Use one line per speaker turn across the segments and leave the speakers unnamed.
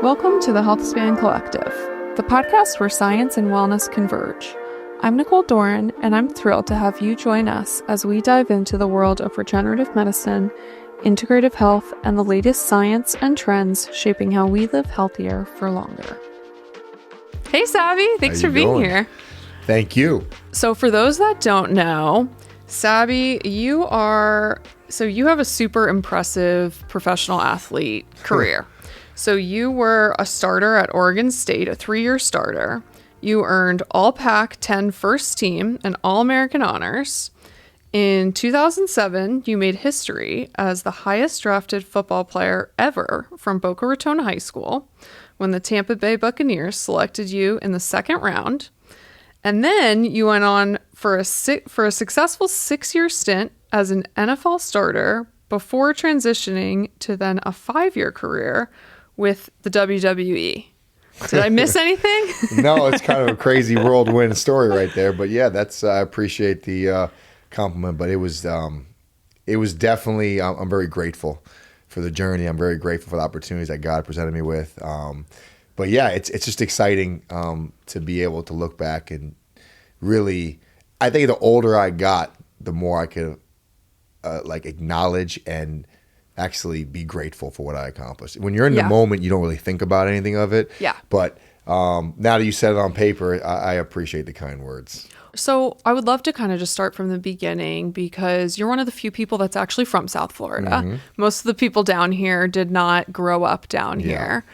Welcome to the Healthspan Collective, the podcast where science and wellness converge. I'm Nicole Doran, and I'm thrilled to have you join us as we dive into the world of regenerative medicine, integrative health, and the latest science and trends shaping how we live healthier for longer. Hey, Sabby. Thanks for being here.
Thank you.
So for those that don't know, Sabby, you have a super impressive professional athlete career. So you were a starter at Oregon State, a 3-year starter. You earned All Pac-10 First Team and All-American honors. In 2007, you made history as the highest drafted football player ever from Boca Raton High School when the Tampa Bay Buccaneers selected you in the second round. And then you went on for a successful 6-year stint as an NFL starter before transitioning to then a 5-year career with the WWE. Did I miss anything?
No, it's kind of a crazy whirlwind story right there. But yeah, I appreciate the compliment. But it was definitely, I'm very grateful for the journey. I'm very grateful for the opportunities that God presented me with. But yeah, it's just exciting to be able to look back and really, I think the older I got, the more I could acknowledge and actually be grateful for what I accomplished. When you're in the moment, you don't really think about anything of it.
Yeah.
But now that you said it on paper, I appreciate the kind words.
So I would love to kind of just start from the beginning because you're one of the few people that's actually from South Florida. Mm-hmm. Most of the people down here did not grow up down here.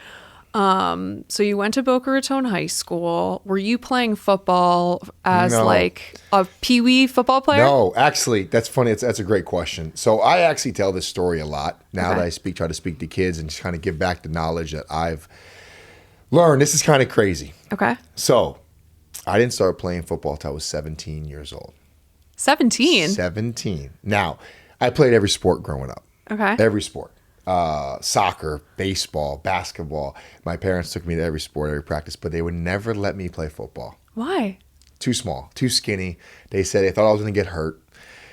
So you went to Boca Raton High School. Were you playing football as like a peewee football player?
No, actually, that's funny. That's a great question. So I actually tell this story a lot now that I try to speak to kids and just kind of give back the knowledge that I've learned. This is kind of crazy.
Okay.
So I didn't start playing football until I was 17 years old.
17?
17. Now, I played every sport growing up.
Okay.
Every sport. Soccer, baseball, basketball. My parents took me to every sport, every practice, but they would never let me play football.
Why?
Too small, too skinny. They said they thought I was going to get hurt.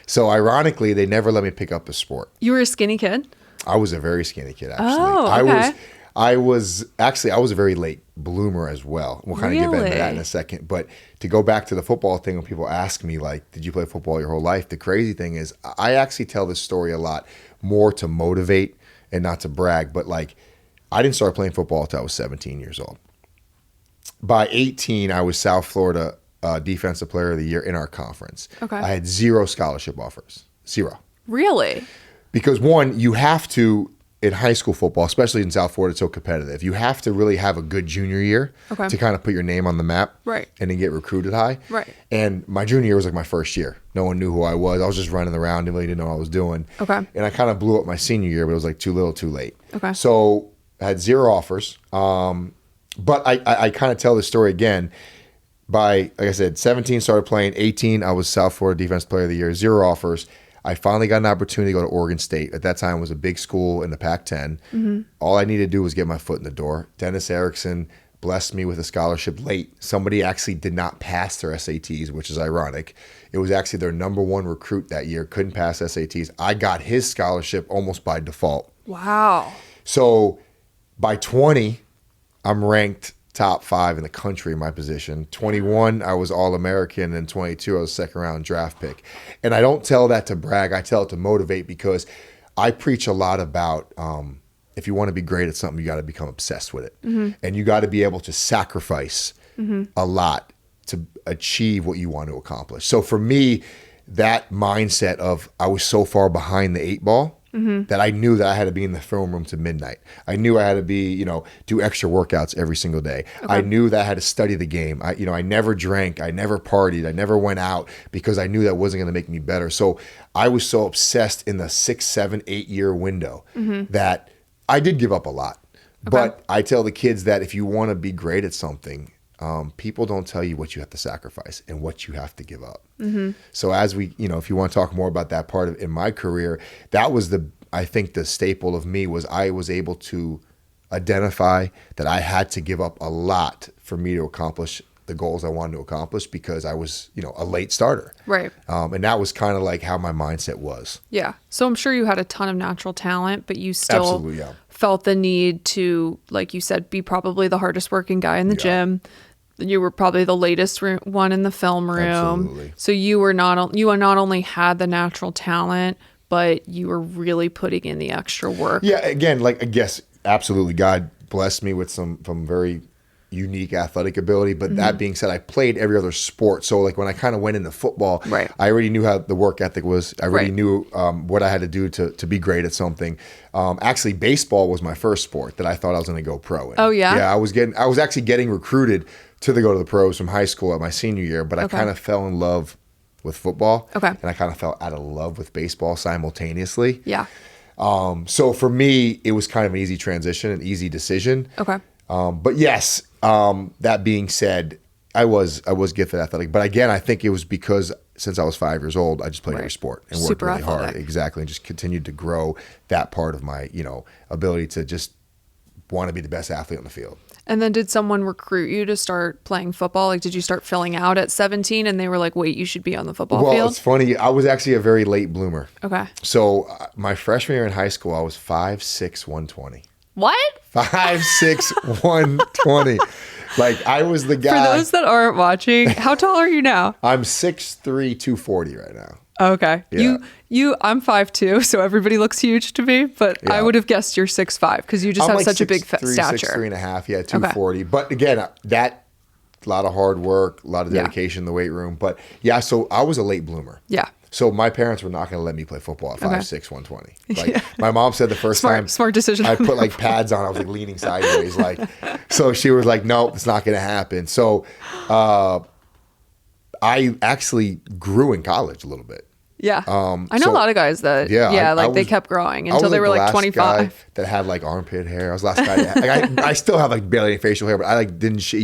So ironically, they never let me pick up a sport.
You were a skinny kid?
I was a very skinny kid, actually.
Oh, okay.
I was a very late bloomer as well. We'll kind of get into that in a second. But to go back to the football thing, when people ask me, like, did you play football your whole life? The crazy thing is I actually tell this story a lot more to motivate and not to brag, but like I didn't start playing football until I was 17 years old. By 18, I was South Florida Defensive Player of the Year in our conference.
Okay.
I had 0 scholarship offers. 0.
Really?
Because one, you have to, in high school football, especially in South Florida, it's so competitive. You have to really have a good junior year to kind of put your name on the map and then get recruited high.
Right.
And my junior year was like my first year. No one knew who I was. I was just running around and really didn't know what I was doing.
Okay.
And I kind of blew up my senior year, but it was like too little, too late.
Okay.
So I had 0 offers. But I kind of tell this story again. By, like I said, 17, started playing. 18, I was South Florida Defensive Player of the Year. 0 offers. I finally got an opportunity to go to Oregon State. At that time, it was a big school in the Pac-10. Mm-hmm. All I needed to do was get my foot in the door. Dennis Erickson blessed me with a scholarship late. Somebody actually did not pass their SATs, which is ironic. It was actually their number 1 recruit that year, couldn't pass SATs. I got his scholarship almost by default.
Wow.
So by 20, I'm ranked top 5 in the country in my position. 21, I was All-American, and 22, I was second-round draft pick. And I don't tell that to brag. I tell it to motivate because I preach a lot about if you want to be great at something, you got to become obsessed with it. Mm-hmm. And you got to be able to sacrifice a lot to achieve what you want to accomplish. So for me, that mindset of I was so far behind the 8 ball that I knew that I had to be in the film room to midnight. I knew I had to be, do extra workouts every single day. Okay. I knew that I had to study the game. I never drank. I never partied. I never went out because I knew that wasn't going to make me better. So I was so obsessed in the 6, 7, 8 year window that I did give up a lot. Okay. But I tell the kids that if you want to be great at something, people don't tell you what you have to sacrifice and what you have to give up. Mm-hmm. So as we, if you want to talk more about that part in my career, that was I think the staple of me was I was able to identify that I had to give up a lot for me to accomplish the goals I wanted to accomplish because I was, a late starter.
Right.
And that was kind of like how my mindset was.
Yeah. So I'm sure you had a ton of natural talent, but you still
Absolutely, yeah.
felt the need to, like you said, be probably the hardest working guy in the gym. You were probably the latest one in the film room.
Absolutely.
So you not only had the natural talent, but you were really putting in the extra work.
Yeah. Again, like I guess absolutely, God blessed me with some very unique athletic ability. But that being said, I played every other sport. So like when I kind of went into football,
Right.
I already knew how the work ethic was. I already
Right.
knew what I had to do to be great at something. Actually, baseball was my first sport that I thought I was going to go pro in.
Oh, yeah?
Yeah, I was actually getting recruited to go to the pros from high school at my senior year, but I kind of fell in love with football.
Okay.
And I kind of fell out of love with baseball simultaneously.
Yeah.
So for me, it was kind of an easy transition, an easy decision.
Okay.
But yes, that being said, I was gifted athletic. But again, I think it was because since I was 5 years old, I just played every sport and
Super
worked really hard.
athletic.
Exactly. And just continued to grow that part of my, ability to just want to be the best athlete on the field.
And then did someone recruit you to start playing football? Like, did you start filling out at 17 and they were like, wait, you should be on the football
Well,
field?
it's funny. I was actually a very late bloomer.
Okay.
So my freshman year in high school, I was 5'6", 120.
What?
5'6", 120. Like I was the guy.
For those that aren't watching, how tall are you now?
I'm 6'3", 240 right now.
Okay.
Yeah.
I'm 5'2", so everybody looks huge to me, but I
Yeah.
would have guessed you're 6'5", because you just have such a big stature.
6'3" and a half, yeah, 240. But again, that a lot of hard work, a lot of dedication in the weight room. But yeah, so I was a late bloomer.
Yeah.
So my parents were not going to let me play football at 5'6", 120. Like my mom said the first time
Smart decision.
I put like pads on, I was like leaning sideways. So she was like, nope, it's not going to happen. So I actually grew in college a little bit.
Yeah. I know a lot of guys that, they kept growing until they were like 25.
Guy that had like armpit hair. I was the last guy. I still have like barely any facial hair, but I like didn't,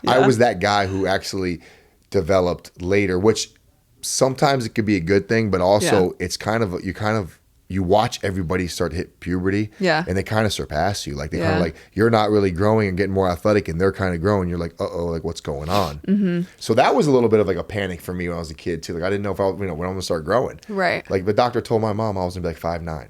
I was that guy who actually developed later, which sometimes it could be a good thing, but also it's kind of, you watch everybody start to hit puberty and they kind of surpass you. Like they kind of like, you're not really growing and getting more athletic and they're kind of growing. You're like, uh-oh, like what's going on? Mm-hmm. So that was a little bit of like a panic for me when I was a kid too. Like I didn't know if I, when I'm going to start growing.
Right.
Like the doctor told my mom I was going to be like 5'9".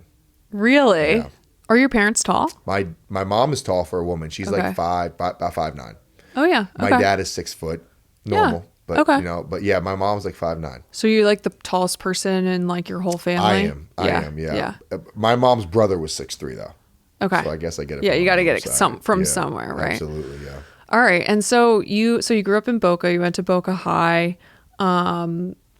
Really?
Yeah.
Are your parents tall?
My mom is tall for a woman. She's like about 5'9".
Oh yeah.
My dad is 6 foot, normal.
Yeah.
But but yeah, my mom's like 5'9".
So you're like the tallest person in like your whole family?
I am. Yeah. My mom's brother was 6'3" though.
Okay.
So I guess I get it.
Yeah,
from
you got to
my
get it
side.
from somewhere, right?
Absolutely, yeah.
All right. And so you grew up in Boca. You went to Boca High.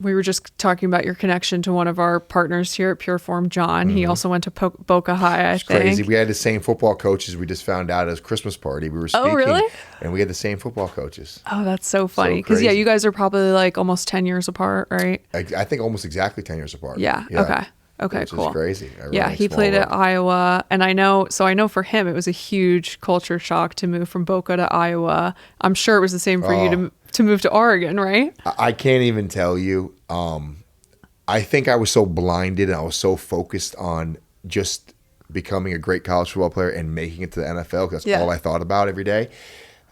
We were just talking about your connection to one of our partners here at Pure Form, John. He also went to Boca High, I think.
Crazy. We had the same football coaches. We just found out at a Christmas party. We were speaking.
Oh, really?
And we had the same football coaches.
Oh, that's so funny.
So
Because,
crazy.
you guys are probably like almost 10 years apart, right?
I think almost exactly 10 years apart.
Yeah. Okay,
Which
cool.
is crazy.
Yeah, he played at Iowa. And I know for him, it was a huge culture shock to move from Boca to Iowa. I'm sure it was the same for you to move to Oregon, right?
I can't even tell you. I think I was so blinded and I was so focused on just becoming a great college football player and making it to the NFL, because that's all I thought about every day,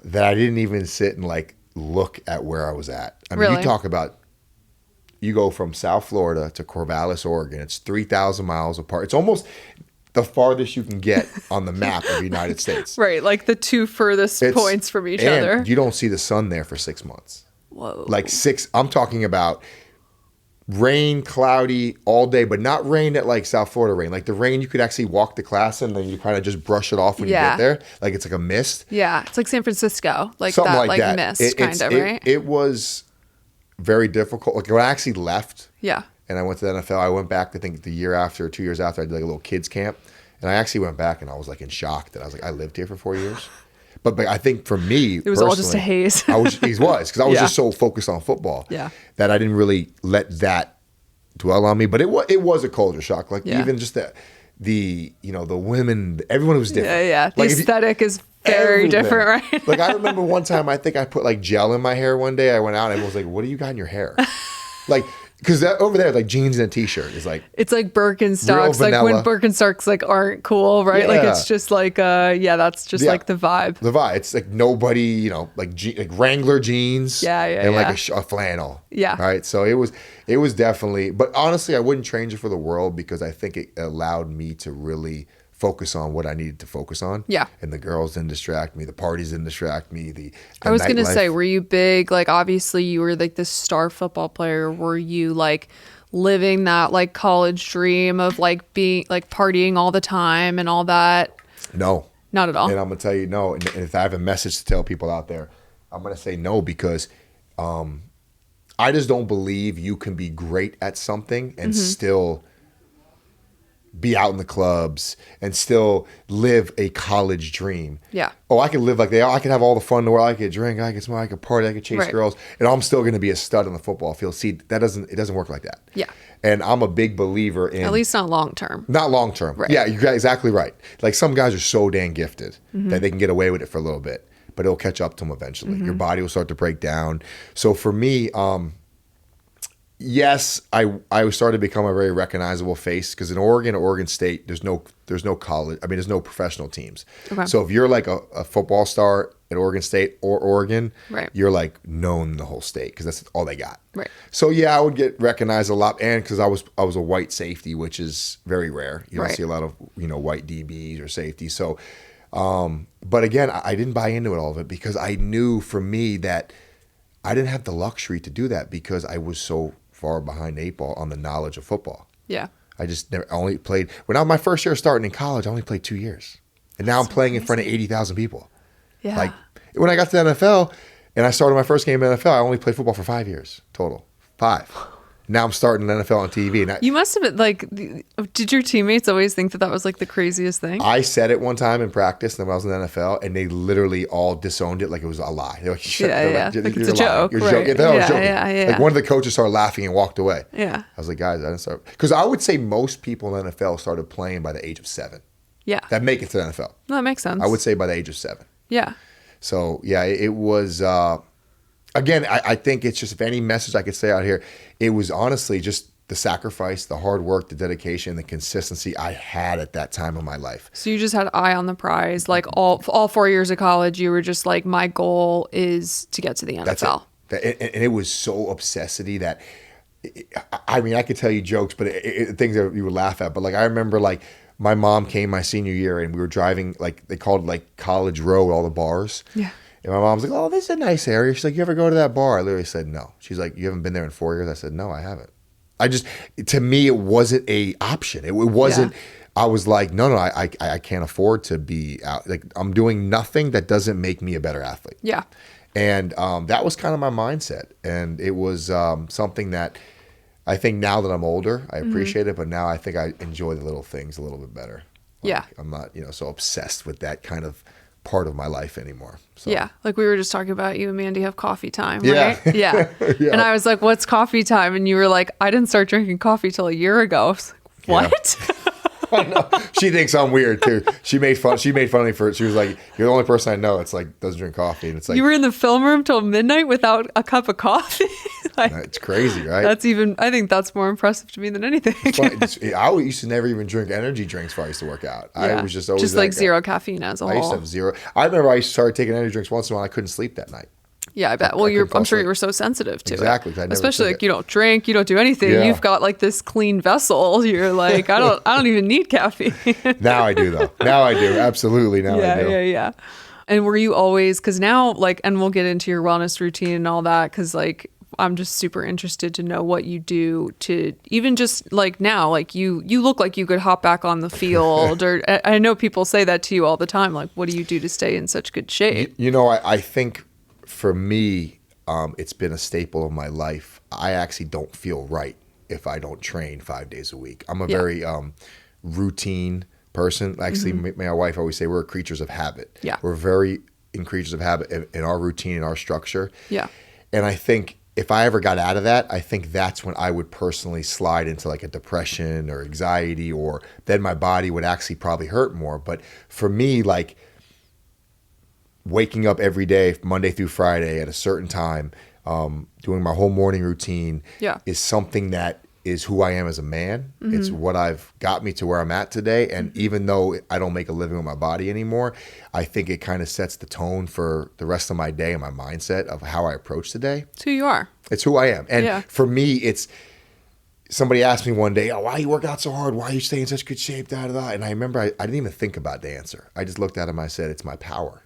that I didn't even sit and like look at where I was at. I mean,
Really?
you talk about, you go from South Florida to Corvallis, Oregon. It's 3,000 miles apart. It's almost the farthest you can get on the map of the United States.
Right, like the two furthest points from each other.
You don't see the sun there for 6 months.
Whoa.
Like I'm talking about rain, cloudy all day, but not rain at like South Florida rain. Like the rain you could actually walk to class and then you kind of just brush it off when you get there. Like it's like a mist.
Yeah, it's like San Francisco, like
Something
that,
like that.
mist, kind of, right?
It was very difficult. Like when I actually left
Yeah.
and I went to the NFL, I went back, I think the year after, 2 years after, I did like a little kids camp. And I actually went back and I was like in shock that I was like, I lived here for 4 years. But I think for me,
it was all just a haze.
Because I was just so focused on football that I didn't really let that dwell on me. But it was a culture shock. Like even just the women, everyone was different.
Yeah. The
Like
aesthetic is very different, right?
Like I remember one time, I think I put like gel in my hair one day. I went out and everyone was like, "What do you got in your hair?" Like Because over there, like jeans and a t-shirt is like,
it's like Birkenstocks,
real
like when
vanilla.
Birkenstocks like aren't cool, right? Like
Yeah.
it's just like that's just
Yeah.
like the vibe.
the vibe. It's like nobody, like like Wrangler jeans,
Yeah,
and
yeah.
like a flannel,
Yeah.
right. So it was definitely. But honestly, I wouldn't change it for the world because I think it allowed me to really focus on what I needed to focus on.
Yeah.
And the girls didn't distract me. The parties didn't distract me. The
I was going to
nightlife.
say, were you big? Like, obviously, you were like this star football player. Were you like living that like college dream of like being like partying all the time and all that?
No.
Not at all.
And I'm going to tell you no. And if I have a message to tell people out there, I'm going to say no because I just don't believe you can be great at something and still be out in the clubs and still live a college dream.
Yeah.
Oh, I could live like they are. I could have all the fun in the world. I could drink, I could smoke, I could party, I could chase
Right.
girls, and I'm still going to be a stud on the football field. See, it doesn't work like that.
Yeah.
And I'm a big believer in
At least not long term.
not long term.
Right.
Yeah, you're exactly right. Like some guys are so dang gifted that they can get away with it for a little bit, but it'll catch up to them eventually. Your body will start to break down. So for me, yes, I started to become a very recognizable face because in Oregon State, there's no college. I mean, there's no professional teams.
Okay.
So if you're like a football star at Oregon State or Oregon,
Right.
you're like known in the whole state because that's all they got.
Right.
So yeah, I would get recognized a lot, and because I was a white safety, which is very rare. You don't
Right.
see a lot of white DBs or safeties. So, but again, I didn't buy into all of it because I knew for me that I didn't have the luxury to do that because I was so far behind the 8 ball on the knowledge of football.
Yeah.
I just never only played when I was my first year starting in college. I only played 2 years, and now I'm playing in front of 80,000 people.
Yeah.
Like when I got to the NFL and I started my first game in the NFL, I only played football for 5 years total. 5. Now I'm starting the NFL on TV. And
You must have been like, did your teammates always think that was like the craziest thing?
I said it one time in practice when I was in the NFL, and they literally all disowned it like it was a lie. They're like,
Yeah. Like it's a joke.
You're
Right.
joking. They thought I was joking.
Yeah.
Like one of the coaches started laughing and walked away.
Yeah.
I was like, guys, I didn't start. Because I would say most people in the NFL started playing by the age of 7
Yeah.
that make it to the NFL.
That makes sense.
I would say by the age of 7.
Yeah.
So yeah, it was. Again, I think it's just if any message I could say out here, it was honestly just the sacrifice, the hard work, the dedication, the consistency I had at that time of my life.
So you just had eye on the prize. Like all 4 years of college, you were just like, my goal is to get to the NFL.
That's it. And it was so obsessity that, I mean, I could tell you jokes, but things that you would laugh at. But like I remember, like my mom came my senior year, and we were driving, like they called it like College Row, all the bars.
Yeah.
And my mom's like, "Oh, this is a nice area." She's like, "You ever go to that bar?" I literally said no. She's like, "You haven't been there in 4 years?" I said, "No, I haven't." To me, it wasn't a option. It wasn't.
Yeah.
I was like, no, I can't afford to be out. Like I'm doing nothing that doesn't make me a better athlete.
Yeah.
And that was kind of my mindset. And it was something that I think now that I'm older, I appreciate it. But now I think I enjoy the little things a little bit better. Like,
Yeah.
I'm not, so obsessed with that kind of part of my life anymore. So.
Yeah. Like we were just talking about, you and Mandy have coffee time,
Yeah.
right? Yeah.
Yeah.
And I was like, what's coffee time? And you were like, I didn't start drinking coffee till a year ago. I was like, what?
I know. She thinks I'm weird too. She made fun of me for it. She was like, "You're the only person I know that's like doesn't drink coffee." And it's like
You were in the film room till midnight without a cup of coffee? Like,
it's crazy, right?
I think that's more impressive to me than anything.
I used to never even drink energy drinks before I used to work out.
Yeah.
I was just always
like
that guy.
zero caffeine as a
I used
whole.
to have zero. I remember I started taking energy drinks once in a while. I couldn't sleep that night.
Yeah, I bet. Well,
couldn't fall
I'm sure
asleep.
you were so sensitive to
Exactly, 'cause I
it.
never
Especially
took
like
it.
you don't drink, you don't do anything.
Yeah.
You've got like this clean vessel. You're like, I don't even need caffeine.
Now I do though. Now I do. Absolutely. Now I do.
Yeah. And were you always, because now like, and we'll get into your wellness routine and all that, because like I'm just super interested to know what you do to even just like now, like you look like you could hop back on the field, or I know people say that to you all the time. Like, what do you do to stay in such good shape?
I think for me, it's been a staple of my life. I actually don't feel right if I don't train 5 days a week. I'm a very routine person. Actually, my wife always say we're creatures of habit.
Yeah.
We're very creatures of habit in our routine, in our structure.
Yeah.
And I think if I ever got out of that, I think that's when I would personally slide into like a depression or anxiety, or then my body would actually probably hurt more. But for me, like waking up every day, Monday through Friday at a certain time, doing my whole morning routine
Yeah.
is something that is who I am as a man. It's what I've got me to where I'm at today. And even though I don't make a living with my body anymore, I think it kind of sets the tone for the rest of my day and my mindset of how I approach the day.
It's who you are.
It's who I am. And
Yeah.
for me, it's somebody asked me one day, oh, why you work out so hard? Why you stay in such good shape? Da, da, da. And I remember I didn't even think about the answer. I just looked at him. I said, it's my power.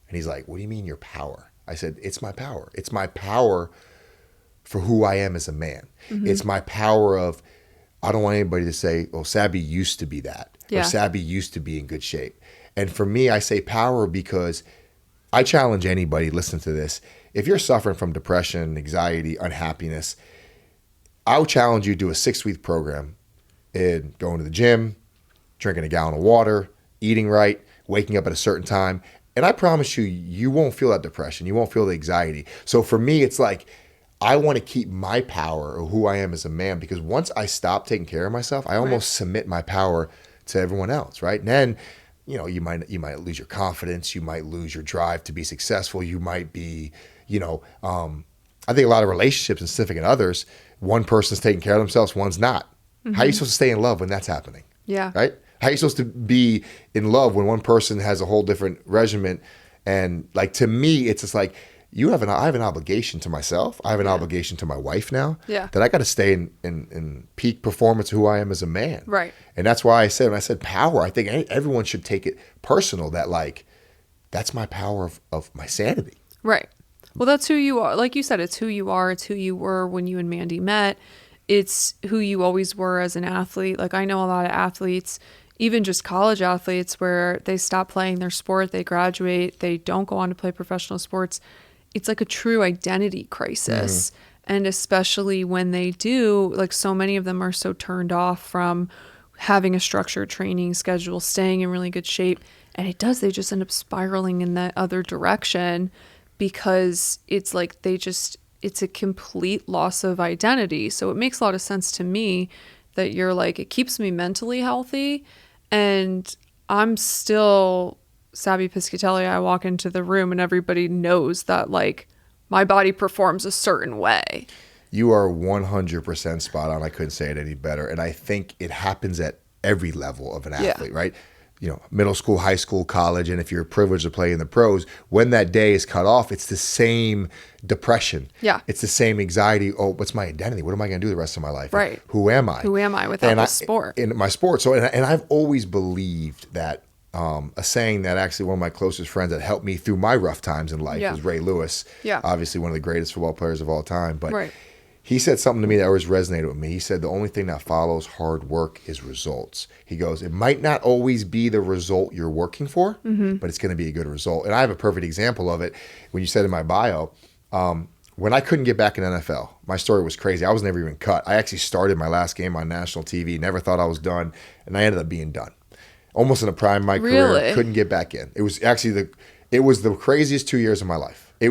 And he's like, what do you mean your power? I said, it's my power. It's my power for who I am as a man. It's my power of, I don't want anybody to say, oh, Sabby used to be that.
Yeah.
Or Sabby used to be in good shape. And for me, I say power because I challenge anybody, listen to this. If you're suffering from depression, anxiety, unhappiness, I would challenge you to do a 6-week program in going to the gym, drinking a gallon of water, eating right, waking up at a certain time. And I promise you, you won't feel that depression. You won't feel the anxiety. So for me, it's like, I want to keep my power of who I am as a man, because once I stop taking care of myself, I almost submit my power to everyone else, right? And then, you know, you might lose your confidence. You might lose your drive to be successful. You might be, you know, I think a lot of relationships and significant others, one person's taking care of themselves, one's not. How are you supposed to stay in love when that's happening?
Yeah.
Right? How are you supposed to be in love when one person has a whole different regimen? And like, to me, it's just like, I have an obligation to myself. I have an obligation to my wife now.
Yeah.
That I got to stay in peak performance of who I am as a man.
Right.
And that's why when I said power, I think everyone should take it personal, that like, that's my power of my sanity.
Right. Well, that's who you are. Like you said, it's who you are. It's who you were when you and Mandy met. It's who you always were as an athlete. Like, I know a lot of athletes, even just college athletes, where they stop playing their sport, they graduate, they don't go on to play professional sports. It's like a true identity crisis. And especially when they do, like, so many of them are so turned off from having a structured training schedule, staying in really good shape. And they just end up spiraling in that other direction, because it's like it's a complete loss of identity. So it makes a lot of sense to me that you're like, it keeps me mentally healthy. And I'm still Sabby Piscitelli. I walk into the room and everybody knows that, like, my body performs a certain way.
You are 100% spot on. I couldn't say it any better. And I think it happens at every level of an athlete, right? You know, middle school, high school, college, and if you're privileged to play in the pros, when that day is cut off, it's the same depression.
Yeah.
It's the same anxiety. Oh, what's my identity? What am I going to do the rest of my life?
Right.
Who am I?
Who am I without the sport?
In my sport. So, and I've always believed that a saying that actually one of my closest friends that helped me through my rough times in life was Ray Lewis.
Yeah.
Obviously one of the greatest football players of all time. But
Right.
he said something to me that always resonated with me. He said, the only thing that follows hard work is results. He goes, it might not always be the result you're working for, but it's going to be a good result. And I have a perfect example of it. When you said in my bio, when I couldn't get back in NFL, my story was crazy. I was never even cut. I actually started my last game on national TV, never thought I was done, and I ended up being done. Almost in the prime of my career, couldn't get back in. It was actually the craziest 2 years of my life. It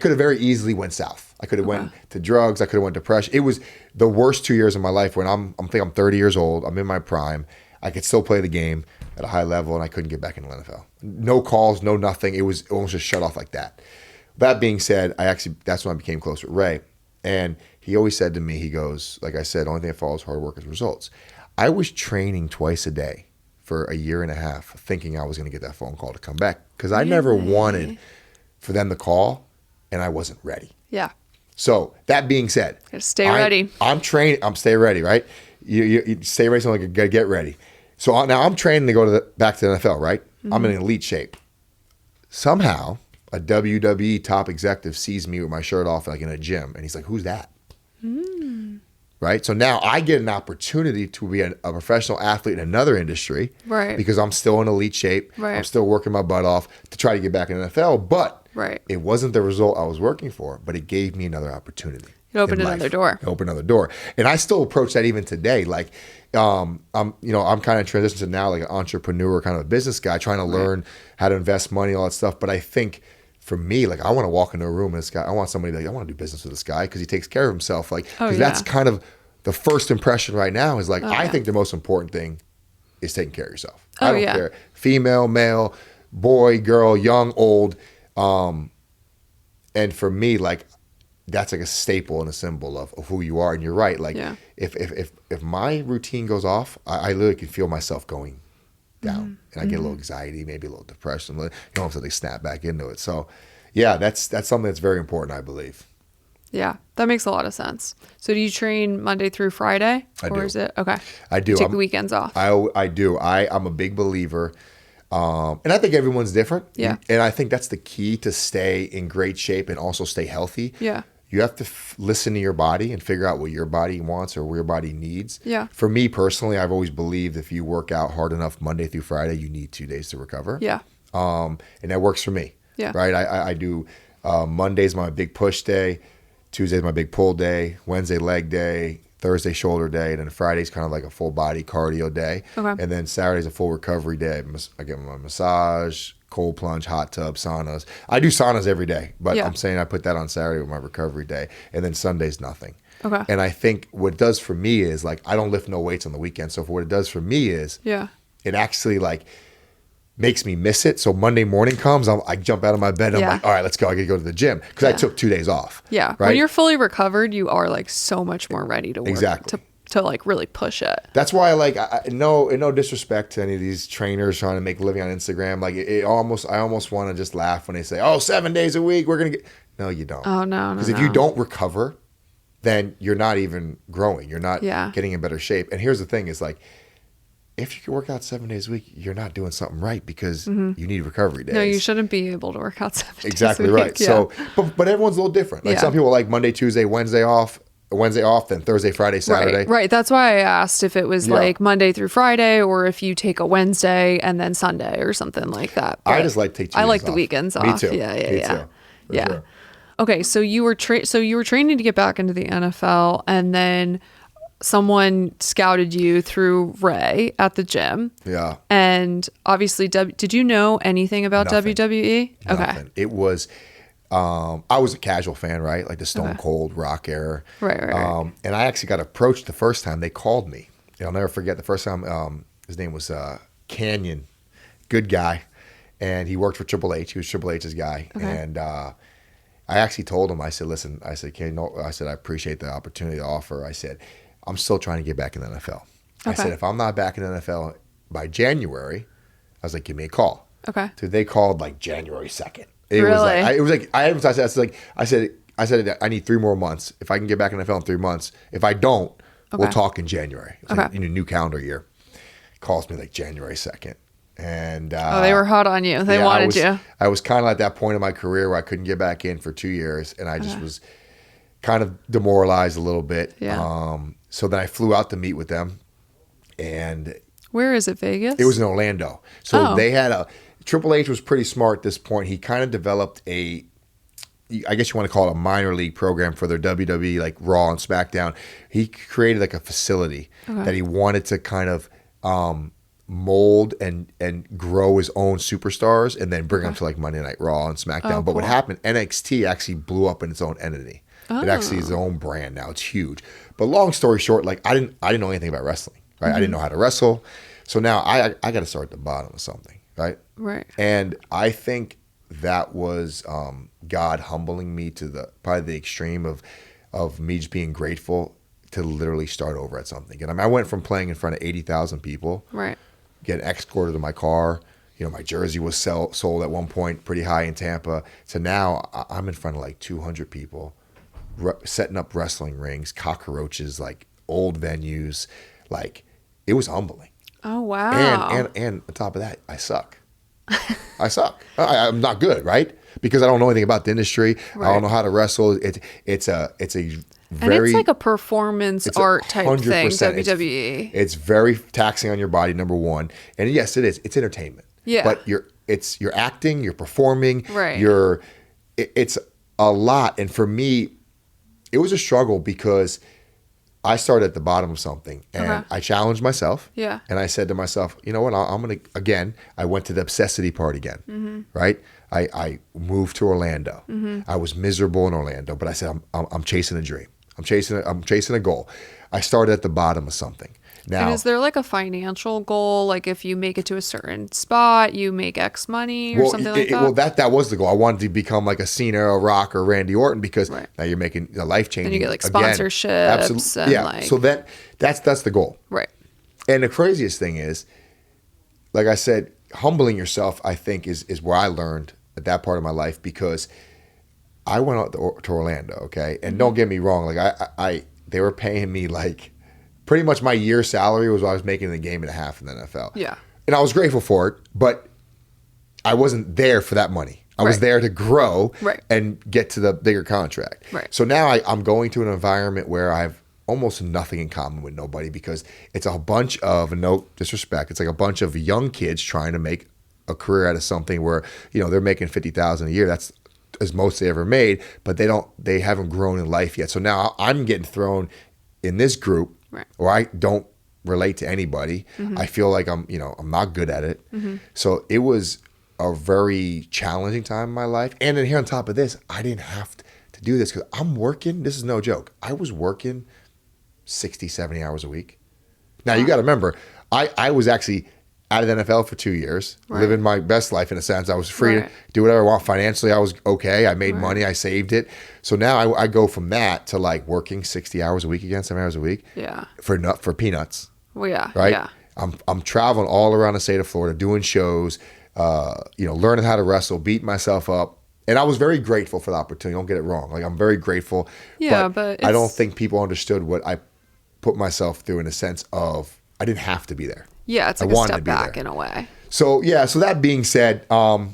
could have very easily went south. I could have went to drugs. I could have went depression. It was the worst 2 years of my life when I'm 30 years old. I'm in my prime. I could still play the game at a high level, and I couldn't get back into the NFL. No calls, no nothing. It was almost just shut off like that. That being said, that's when I became close with Ray. And he always said to me, he goes, like I said, the only thing that follows hard work is results. I was training twice a day for a year and a half, thinking I was going to get that phone call to come back, because I never wanted for them to call, and I wasn't ready.
Yeah.
So that being said,
gotta stay ready.
I'm training. I'm stay ready, right? You stay ready. So I gotta get ready. So now I'm training to go back to the NFL, right? I'm in elite shape. Somehow a WWE top executive sees me with my shirt off, like in a gym, and he's like, "Who's that?" Right? So now I get an opportunity to be a professional athlete in another industry,
right?
Because I'm still in elite shape.
Right.
I'm still working my butt off to try to get back in the NFL, but it wasn't the result I was working for, but it gave me another opportunity.
It opened another door.
It opened another door. And I still approach that even today. Like, I'm kind of transitioning to now like an entrepreneur, kind of a business guy, trying to learn how to invest money, all that stuff. But I think for me, like, I want to walk into a room and this guy, I want somebody to be like, I want to do business with this guy because he takes care of himself. Like, because that's kind of the first impression right now is like, I think the most important thing is taking care of yourself. I don't care. Female, male, boy, girl, young, old. And for me, like, that's like a staple and a symbol of who you are. And you're right. Like, if my routine goes off, I literally can feel myself going down, and I get a little anxiety, maybe a little depression. You know, until they snap back into it. So, yeah, that's something that's very important, I believe.
Yeah, that makes a lot of sense. So do you train Monday through Friday?
I do.
Or is it? Okay.
I do.
You take the weekends off.
I do. I'm a big believer. And I think everyone's different.
Yeah.
And I think that's the key to stay in great shape and also stay healthy.
Yeah.
You have to listen to your body and figure out what your body wants or what your body needs.
Yeah.
For me personally, I've always believed if you work out hard enough Monday through Friday, you need 2 days to recover.
Yeah.
And that works for me.
Yeah.
Right. I do Monday's my big push day. Tuesday's my big pull day. Wednesday leg day. Thursday shoulder day, and then Friday's kind of like a full body cardio day.
Okay.
And then Saturday's a full recovery day. I get my massage, cold plunge, hot tub, saunas. I do saunas every day, but I'm saying I put that on Saturday with my recovery day. And then Sunday's nothing.
Okay.
And I think what it does for me is, like, I don't lift no weights on the weekend. So for what it does for me is it actually, like, makes me miss it. So Monday morning comes, I jump out of my bed and I'm like, all right, let's go. I got to go to the gym because I took 2 days off.
Yeah.
Right?
When you're fully recovered, you are like so much more ready to work.
Exactly.
To like really push it.
That's why no disrespect to any of these trainers trying to make a living on Instagram. Like I almost want to just laugh when they say, oh, 7 days a week, we're going to get. No, you don't.
Oh, no.
Because if you don't recover, then you're not even growing. You're not getting in better shape. And here's the thing is, like, if you can work out 7 days a week, you're not doing something right because you need recovery days.
No, you shouldn't be able to work out 7 days
exactly
a week.
Right. So, but everyone's a little different. Like some people like Monday, Tuesday, Wednesday off, then Thursday, Friday, Saturday.
Right. That's why I asked if it was like Monday through Friday or if you take a Wednesday and then Sunday or something like that. But
I just like to take 2 days
I like
off.
the weekends off.
Me too.
Yeah.
Me too.
Yeah.
Sure.
Okay. So you were training to get back into the NFL, and then someone scouted you through Ray at the gym.
Yeah.
And obviously, did you know anything about
Nothing.
WWE?
Nothing.
Okay.
It was, I was a casual fan, right? Like the Stone Cold Rock era.
Right.
And I actually got approached the first time they called me. I'll never forget the first time, his name was Canyon. Good guy. And he worked for Triple H. He was Triple H's guy.
Okay.
And I actually told him, I said, listen, I said, I appreciate the opportunity to offer. I said, I'm still trying to get back in the NFL. I said, if I'm not back in the NFL by January, I was like, give me a call.
Okay.
So they called like January 2nd. I said, I need 3 more months. If I can get back in the NFL in 3 months, if I don't, we'll talk in January. It's like in a new calendar year. Calls me like January 2nd. And
they were hot on you. They wanted you.
I was kind of at that point in my career where I couldn't get back in for 2 years, and I just was kind of demoralized a little bit.
Yeah.
So then I flew out to meet with them, and
where is it? Vegas?
It was in Orlando. So they had Triple H was pretty smart at this point. He kind of developed I guess you want to call it a minor league program for their WWE, like Raw and SmackDown. He created like a facility that he wanted to kind of mold and grow his own superstars and then bring them to like Monday Night Raw and SmackDown. But what happened, NXT actually blew up in its own entity. It actually is its own brand now. It's huge. But long story short, like I didn't know anything about wrestling, right? I didn't know how to wrestle. So now I got to start at the bottom of something, right?
Right.
And I think that was God humbling me to probably the extreme of me just being grateful to literally start over at something. And I went from playing in front of 80,000 people,
right,
getting escorted to my car. You know, my jersey was sold at one point pretty high in Tampa. To now I'm in front of like 200 people, setting up wrestling rings, cockroaches, like old venues. Like, it was humbling.
Oh, wow.
And on top of that, I suck. I suck. I'm not good, right? Because I don't know anything about the industry. Right. I don't know how to wrestle. It's a very,
and it's like a performance art type 100%. Thing. WWE.
It's very taxing on your body. Number one, and yes, it is. It's entertainment.
Yeah.
But you're acting. You're performing.
Right.
It's a lot. And for me, it was a struggle because I started at the bottom of something, and I challenged myself.
Yeah.
And I said to myself, you know what? I'm going to, again, I went to the obsessity part again, right? I moved to Orlando. I was miserable in Orlando, but I said, I'm chasing a dream. I'm chasing a goal. I started at the bottom of something. Now,
and is there like a financial goal? Like if you make it to a certain spot, you make X money or something like that?
Well, that was the goal. I wanted to become like a Cena or Rock or Randy Orton because now you're making a life changing.
And you get like sponsorships.
Absolutely. Yeah.
Like,
so that's the goal.
Right.
And the craziest thing is, like I said, humbling yourself, I think, is where I learned at that part of my life, because I went out to Orlando, okay? And don't get me wrong, like they were paying me like pretty much my year's salary was what I was making in a game and a half in the NFL.
Yeah.
And I was grateful for it, but I wasn't there for that money. I was there to grow and get to the bigger contract.
Right.
So now I'm going to an environment where I have almost nothing in common with nobody, because it's a bunch of, no disrespect, it's like a bunch of young kids trying to make a career out of something where, they're making $50,000 a year. That's as most they ever made, but they haven't grown in life yet. So now I'm getting thrown in this group where I don't relate to anybody. I feel like I'm not good at it. So it was a very challenging time in my life. And then here on top of this, I didn't have to do this because I'm working. This is no joke. I was working 60, 70 hours a week. Now, you got to remember, I was actually out of the NFL for 2 years, living my best life in a sense. I was free to do whatever I want financially. I was okay. I made money. I saved it. So now I go from that to like working 60 hours a week again, 7 hours a week.
Yeah.
For peanuts.
Well, yeah.
Right?
Yeah.
I'm traveling all around the state of Florida, doing shows, learning how to wrestle, beat myself up. And I was very grateful for the opportunity. Don't get it wrong. Like, I'm very grateful.
Yeah, but
I don't think people understood what I put myself through, in a sense of I didn't have to be there.
Yeah, it's like a step back in a way.
So, so that being said, we don't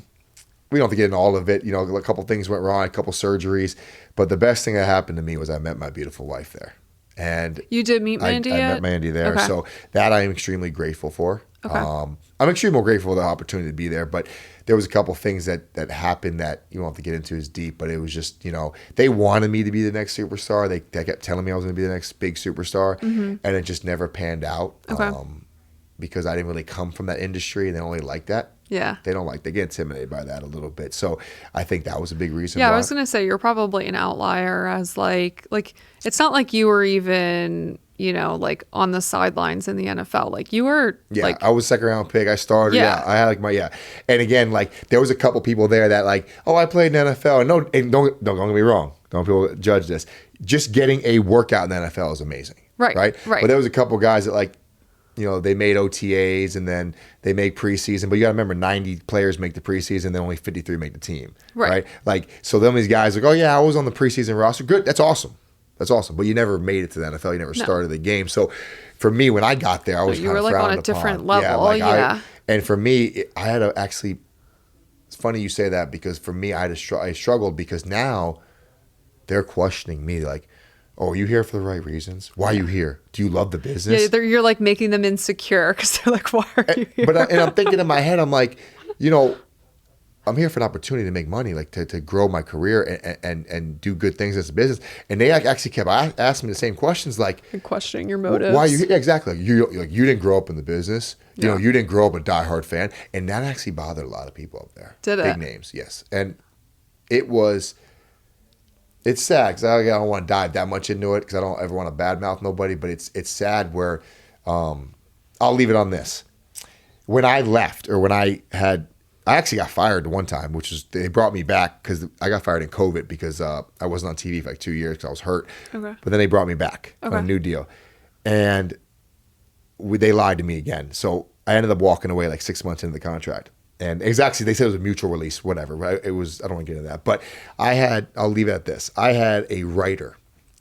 have to get into all of it. A couple things went wrong, a couple surgeries. But the best thing that happened to me was I met my beautiful wife there. And
you did meet Mandy
I met Mandy there. Okay. So that I am extremely grateful for. Okay. I'm extremely grateful for the opportunity to be there. But there was a couple things that happened that you won't have to get into as deep. But it was just, they wanted me to be the next superstar. They kept telling me I was going to be the next big superstar. And it just never panned out. Okay. Because I didn't really come from that industry, and they only like that.
Yeah.
They get intimidated by that a little bit. So I think that was a big reason.
Yeah, why. I was going to say you're probably an outlier, as like it's not like you were even, like on the sidelines in the NFL. Like you were
I was second round pick. I started. Yeah. I had And again, like there was a couple people there that like, oh, I played in the NFL. And don't get me wrong. Don't people judge this. Just getting a workout in the NFL is amazing. Right. But there was a couple guys that like, they made OTAs and then they make preseason. But you got to remember, 90 players make the preseason, and then only 53 make the team. Right? Like, so then these guys like, oh, yeah, I was on the preseason roster. Good. That's awesome. But you never made it to the NFL. You never started the game. So for me, when I got there, I was kind of frowned upon. You were like on a different level. And for me, I had to actually, it's funny you say that, because for me, I struggled because now they're questioning me like, oh, are you here for the right reasons? Why are you here? Do you love the business?
Yeah, you're like making them insecure because they're like, why are you here?
And I'm thinking in my head, I'm like, I'm here for an opportunity to make money, like to grow my career and do good things as a business. And they actually kept asking me the same questions, like
and questioning your motives.
Why are you here? Yeah, exactly. You didn't grow up in the business. You didn't grow up a diehard fan, and that actually bothered a lot of people up there.
Did it?
Big names, yes. And it's sad because I don't want to dive that much into it because I don't ever want to badmouth nobody. But it's sad where I'll leave it on this. When I left, or when I actually got fired one time, which is they brought me back because I got fired in COVID because I wasn't on TV for like 2 years because I was hurt. Okay. But then they brought me back on a new deal, and they lied to me again. So I ended up walking away like 6 months into the contract. And exactly, they said it was a mutual release, whatever. Right? It was. I don't want to get into that. But I'll leave it at this. I had a writer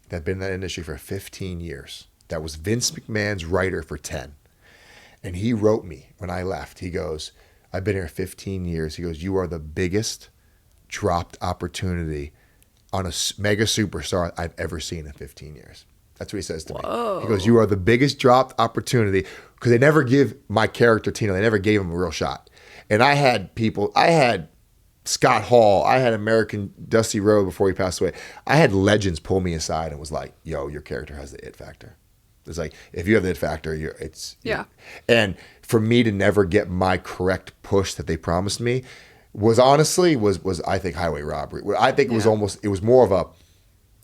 that had been in that industry for 15 years. That was Vince McMahon's writer for 10. And he wrote me when I left. He goes, I've been here 15 years. He goes, you are the biggest dropped opportunity on a mega superstar I've ever seen in 15 years. That's what he says to me. He goes, you are the biggest dropped opportunity, because they never give my character, Tino, they never gave him a real shot. And I had Scott Hall, I had American Dusty Rhodes before he passed away. I had legends pull me aside and was like, yo, your character has the it factor. It's like, if you have the it factor, And for me to never get my correct push that they promised me was honestly, I think highway robbery. I think it was more of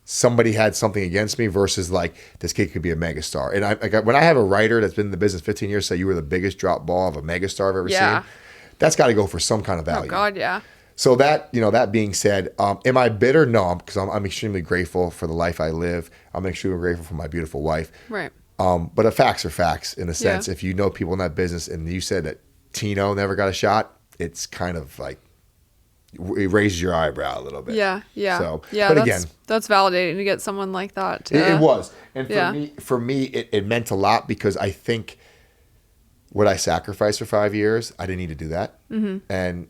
somebody had something against me versus like this kid could be a megastar. And when I have a writer that's been in the business 15 years say you were the biggest drop ball of a megastar I've ever seen, that's got to go for some kind of value.
Oh God, yeah.
So that, that being said, am I bitter? No, because I'm extremely grateful for the life I live. I'm extremely grateful for my beautiful wife.
Right.
But the facts are facts in a sense. If you know people in that business and you said that Tino never got a shot, it's kind of like it raises your eyebrow a little bit.
Yeah.
So,
yeah,
but again,
that's validating to get someone like that.
It was. And for me, it meant a lot because I think what I sacrificed for 5 years, I didn't need to do that. Mm-hmm. And,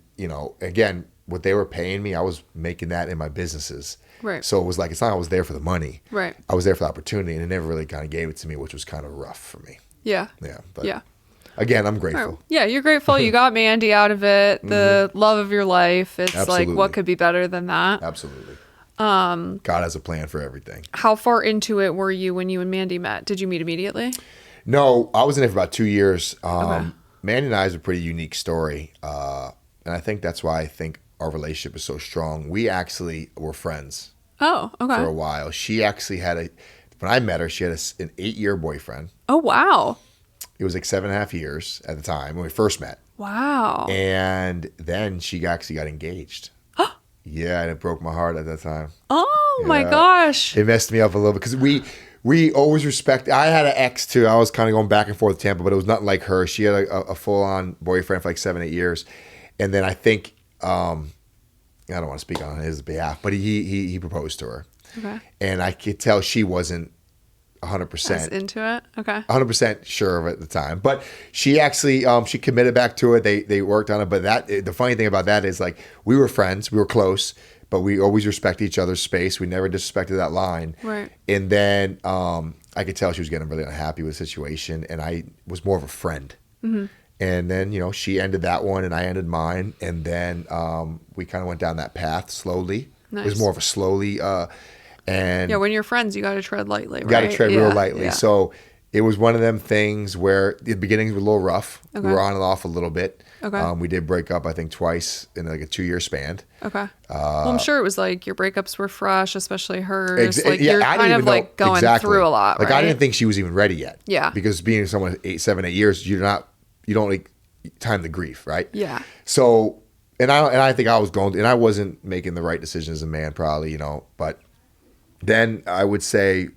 again, what they were paying me, I was making that in my businesses.
Right.
So it was like, it's not I was there for the money.
Right.
I was there for the opportunity, and it never really kind of gave it to me, which was kind of rough for me.
Yeah.
Yeah. But again, I'm grateful.
Right. Yeah, you're grateful. You got Mandy out of it, the love of your life. It's
Absolutely.
like, what could be better than that?
Absolutely. God has a plan for everything.
How far into it were you when you and Mandy met? Did you meet immediately?
No, I was in it for about 2 years.
Okay.
Mandy and I is a pretty unique story. And I think that's why I think our relationship is so strong. We actually were friends.
Oh, okay.
For a while. She actually had when I met her, she had an 8-year boyfriend.
Oh, wow.
It was like 7.5 years at the time when we first met.
Wow.
And then she actually got engaged. Yeah, and it broke my heart at that time.
Oh, my gosh.
It messed me up a little bit because we always respect. I had an ex too. I was kind of going back and forth with Tampa, but it was nothing like her. She had a full-on boyfriend for like 7-8 years. And then I think, I don't want to speak on his behalf, but he proposed to her.
Okay.
And I could tell she wasn't 100%
As into it. Okay.
100% sure of it at the time, but she actually she committed back to it. They worked on it, but the funny thing about that is like we were friends, we were close, but we always respected each other's space. We never disrespected that line.
Right.
And then I could tell she was getting really unhappy with the situation, and I was more of a friend. Mm-hmm. And then she ended that one, and I ended mine, and then we kind of went down that path slowly.
Nice.
It was more of a slowly. And
when you're friends, you got to tread lightly, right?
You got to tread real lightly.
Yeah.
So it was one of them things where the beginnings were a little rough.
Okay.
We were on and off a little bit.
Okay.
We did break up, I think, twice in like a 2-year span.
Okay. Well, I'm sure it was like your breakups were fresh, especially hers. Like
yeah,
you're kind of like going through a lot,
Like
right?
I didn't think she was even ready yet.
Yeah.
Because being someone 7, 8 years, you don't like time the grief, right?
Yeah.
So, and I think I was and I wasn't making the right decision as a man, probably, but then I would say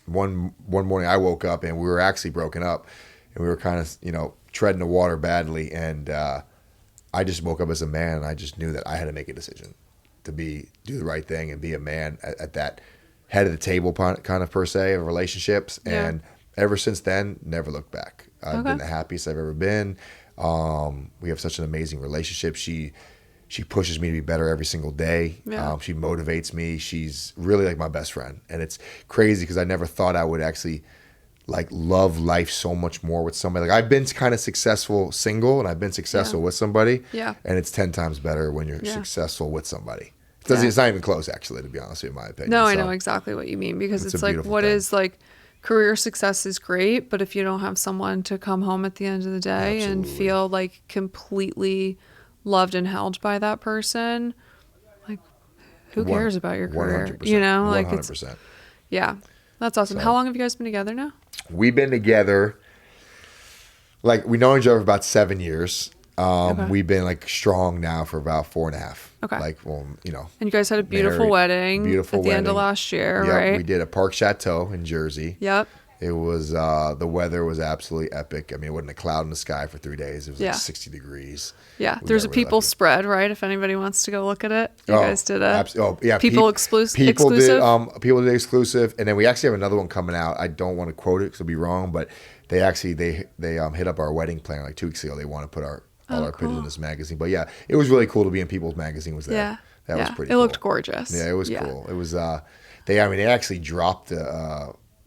one morning I woke up and we were actually broken up, and we were kind of, treading the water badly. And I just woke up as a man, and I just knew that I had to make a decision to do the right thing and be a man at that head of the table kind of per se of relationships. Yeah. And ever since then, never looked back. I've been the happiest I've ever been. We have such an amazing relationship. She pushes me to be better every single day.
Yeah.
She motivates me. She's really like my best friend. And it's crazy because I never thought I would actually like love life so much more with somebody. Like I've been kind of successful single, and I've been successful with somebody.
Yeah.
And it's 10 times better when you're successful with somebody. It's not even close, actually, to be honest with you, in my opinion.
No, I know exactly what you mean, because it's like what thing. Is like career success is great, but if you don't have someone to come home at the end of the day and feel like completely loved and held by that person, like who cares about your career?
100%,
like
100%.
That's awesome.
So,
how long have you guys been together now?
We've been together, like we know each other for about 7 years. We've been like strong now for about 4.5. Okay. Like,
And you guys had a beautiful wedding at the end of last year, right?
We did a Park Chateau in Jersey.
Yep.
It was, the weather was absolutely epic. I mean, it wasn't a cloud in the sky for 3 days. It was like 60 degrees.
Yeah. There's a People spread, right? If anybody wants to go look at it. You guys did People exclusive.
People did exclusive. And then we actually have another one coming out. I don't want to quote it because it'll be wrong, but they actually, they hit up our wedding planner like 2 weeks ago. They want to put all our pictures in this magazine. But yeah, it was really cool to be in People's Magazine was there.
Yeah.
That was pretty cool.
It looked gorgeous.
Yeah, it was cool. It was, they actually dropped,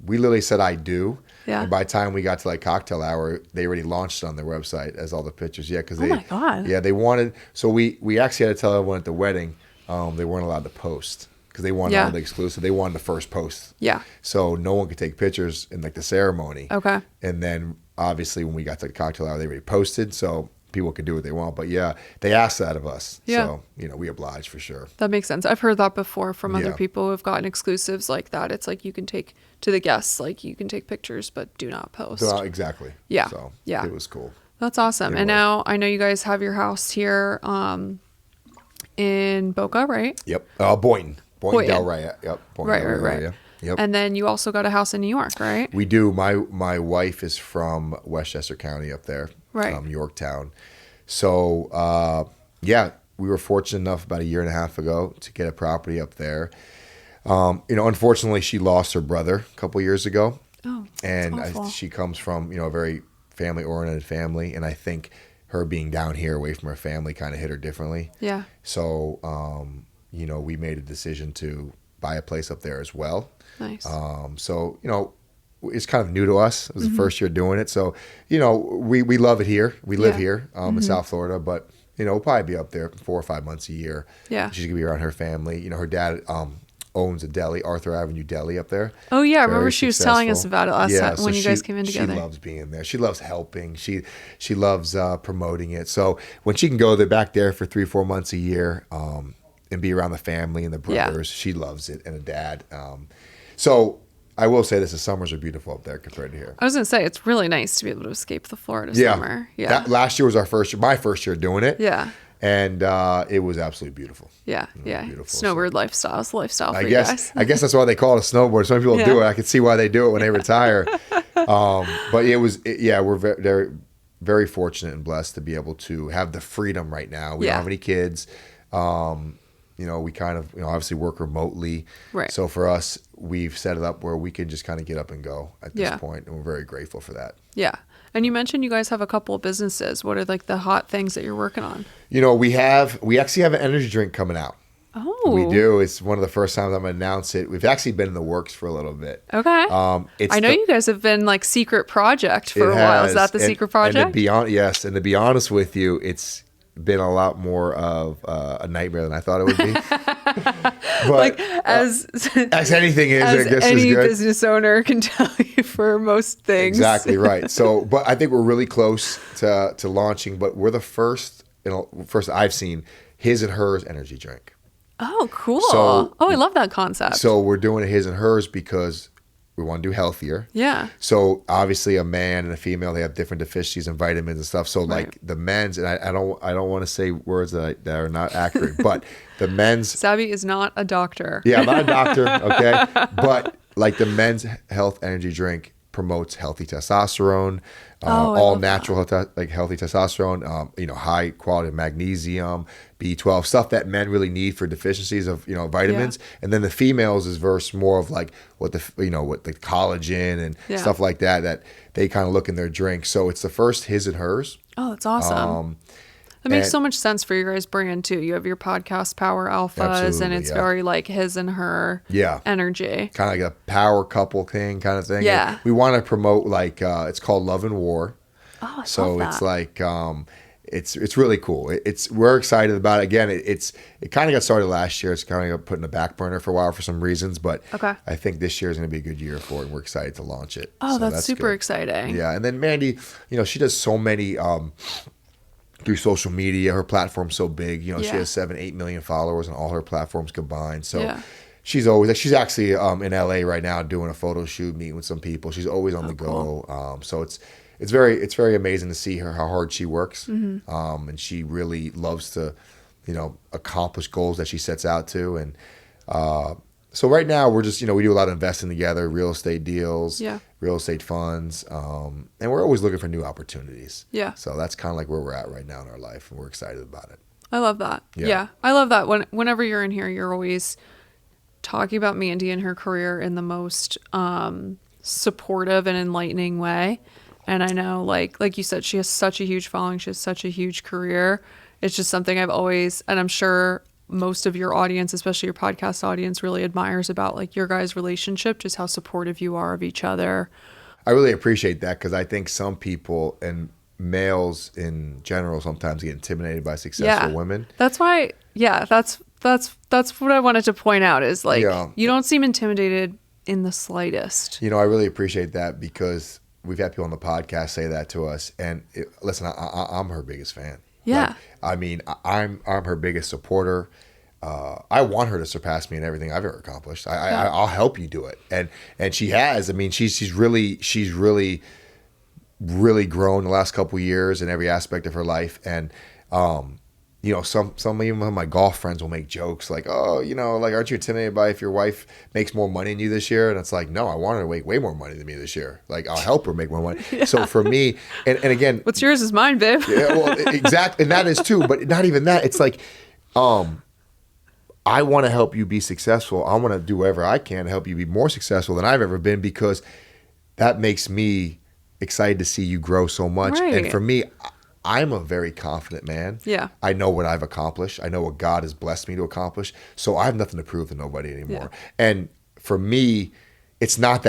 we literally said, I do. Yeah. And by the time we got to like cocktail hour, they already launched it on their website as all the pictures. Yeah. Cause
oh my God.
Yeah. They wanted, so we actually had to tell everyone at the wedding, they weren't allowed to post because they wanted all the exclusive. They wanted the first post.
Yeah.
So no one could take pictures in like the ceremony.
Okay.
And then obviously when we got to the cocktail hour, they already posted. So people can do what they want. But yeah, they ask that of us.
Yeah.
So, we oblige for sure.
That makes sense. I've heard that before from other people who have gotten exclusives like that. It's like you can take to the guests, like you can take pictures, but do not post.
Exactly.
Yeah.
So
yeah.
it was cool.
That's awesome. And now I know you guys have your house here in Boca, right?
Yep. Boynton. Boynton Del Rey. Yep. Boynton Del Rey.
Right.
Yep.
And then you also got a house in New York, right?
We do. My wife is from Westchester County up there.
Right.
Yorktown. So, we were fortunate enough about a year and a half ago to get a property up there. Unfortunately, she lost her brother a couple years ago.
Oh,
and
awful.
she comes from, a very family-oriented family. And I think her being down here away from her family kind of hit her differently.
Yeah.
So, we made a decision to buy a place up there as well.
Nice.
It's kind of new to us. It was the first year doing it. So, we love it here. We live here in South Florida, but, we'll probably be up there 4 or 5 months a year.
Yeah.
She's going to be around her family. Her dad owns a deli, Arthur Avenue Deli up there.
Oh, yeah. I remember she was telling us about it last time when you guys came in together.
She loves being there. She loves helping. She loves promoting it. So when she can go back there for 3-4 months a year and be around the family and the brothers, she loves it, and a dad. So I will say this, the summers are beautiful up there compared to here.
I was going to say, it's really nice to be able to escape the Florida summer. Yeah.
Last year was my first year doing it.
Yeah.
And it was absolutely beauuful.
Yeah.
Beautiful.
Snowbird lifestyle for you guys.
I guess that's why they call it a snowboard. So many people do it. I can see why they do it when they retire. But we're very, very fortunate and blessed to be able to have the freedom right now. We don't have any kids. We kind of, obviously work remotely.
Right.
So for us, we've set it up where we can just kind of get up and go at this point, and we're very grateful for that.
Yeah. And you mentioned you guys have a couple of businesses. What are like the hot things that you're working on?
We actually have an energy drink coming out.
Oh.
We do. It's one of the first times I'm going to announce it. We've actually been in the works for a little bit.
Okay. I know you guys have been like secret project for a while. Is that the secret project?
And to be honest with you, it's been a lot more of a nightmare than I thought it would be. But as anything is, I guess
any
is good.
Business owner can tell you for most things.
Exactly right. So, but I think we're really close to launching. But we're the first I've seen his and hers energy drink.
Oh, cool. So, I love that concept.
So we're doing a his and hers because we want to do healthier.
Yeah.
So obviously a man and a female, they have different deficiencies and vitamins and stuff. So like the men's, and I don't want to say words that are not accurate, but the men's.
Sabby is not a doctor.
Yeah, I'm not a doctor. Okay. But like the men's health energy drink promotes healthy testosterone, all natural healthy testosterone, high quality magnesium, B12, stuff that men really need for deficiencies of vitamins. Yeah. And then the females is versus more of like what the collagen and stuff like that they kind of look in their drink. So it's the first his and hers.
Oh, that's awesome. That makes so much sense for your guys' brand too. You have your podcast Power Alphas, and it's very like his and her energy. Kind of
like a power couple thing kind of thing.
Yeah.
And we want to promote it's called Love and War.
Oh, I
so
love that.
It's like it's really cool. We're excited about it. Again, it kind of got started last year. It's kind of got put in the back burner for a while for some reasons, but I think this year is going to be a good year for it, and we're excited to launch it.
Oh, so that's super exciting.
Yeah, and then Mandy, she does so many through social media. Her platform's so big. She has 7-8 million followers on all her platforms combined. So she's actually in LA right now doing a photo shoot, meeting with some people. She's always on the go.
Cool.
So it's very amazing to see her, how hard she works. Mm-hmm. And she really loves to, accomplish goals that she sets out to. And so right now we're just, we do a lot of investing together, real estate deals, real estate funds. And we're always looking for new opportunities.
Yeah.
So that's kind of like where we're at right now in our life, and we're excited about it.
I love that. Yeah. I love that. Whenever you're in here, you're always talking about Mandy and her career in the most supportive and enlightening way. And I know, like you said, she has such a huge following. She has such a huge career. It's just something I've always, and I'm sure most of your audience, especially your podcast audience, really admires about like your guys' relationship, just how supportive you are of each other.
I really appreciate that, because I think some people, and males in general, sometimes get intimidated by successful women.
That's why, that's what I wanted to point out is like, you don't seem intimidated in the slightest.
I really appreciate that, because we've had people on the podcast say that to us. And listen, I'm her biggest fan.
Yeah.
Like, I mean, I'm her biggest supporter. I want her to surpass me in everything I've ever accomplished. I'll help you do it. And she has. I mean, she's really grown the last couple of years in every aspect of her life. And, you know, some even of my golf friends will make jokes like, oh, you know, like, aren't you intimidated by if your wife makes more money than you this year? And it's like, no, I want her to make way more money than me this year. Like, I'll help her make more money. Yeah. So for me, and again,
what's yours is mine, babe.
Yeah, well, exactly. And that is too, but not even that. It's like, I want to help you be successful. I want to do whatever I can to help you be more successful than I've ever been, because that makes me excited to see you grow so much.
Right.
And for me, I'm a very confident man.
Yeah.
I know what I've accomplished. I know what God has blessed me to accomplish. So I have nothing to prove to nobody anymore.
Yeah.
And for me, it's not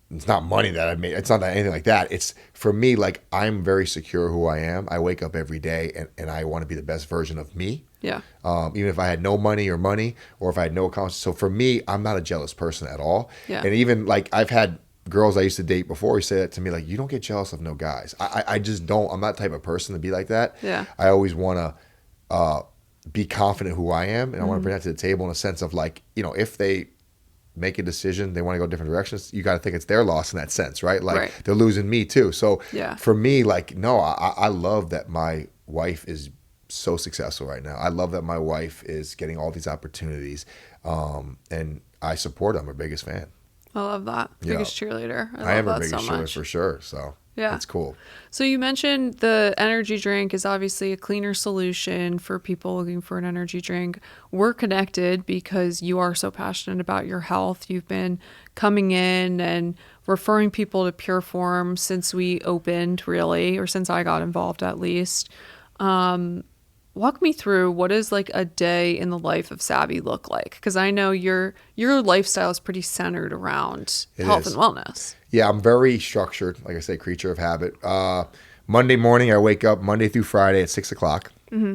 money that I made. It's not that anything like that. It's for me, like, I'm very secure who I am. I wake up every day and I want to be the best version of me.
Yeah.
Even if I had no money, or if I had no accomplishments. So for me, I'm not a jealous person at all.
Yeah.
And even like, I've had girls I used to date before who say that to me, like, you don't get jealous of no guys. I just don't. I'm not the type of person to be like that.
Yeah.
I always want to be confident who I am, and I want to bring that to the table in a sense of, like, you know, if they make a decision, they want to go different directions, you got to think it's their loss in that sense, right? Like, right. They're losing me too. So for me, like, no, I love that my wife is so successful right now. I love that my wife is getting all these opportunities, and I support her. I'm her biggest fan.
I love that. Biggest cheerleader.
I am her biggest cheerleader for sure. So yeah, it's cool.
So you mentioned the energy drink is obviously a cleaner solution for people looking for an energy drink. We're connected because you are so passionate about your health. You've been coming in and referring people to Pure Form since we opened, really, or since I got involved at least. Walk me through, what does like a day in the life of Sabby look like? Because I know your lifestyle is pretty centered around health and wellness.
Yeah, I'm very structured. Like I say, creature of habit. Monday morning, I wake up Monday through Friday at 6 o'clock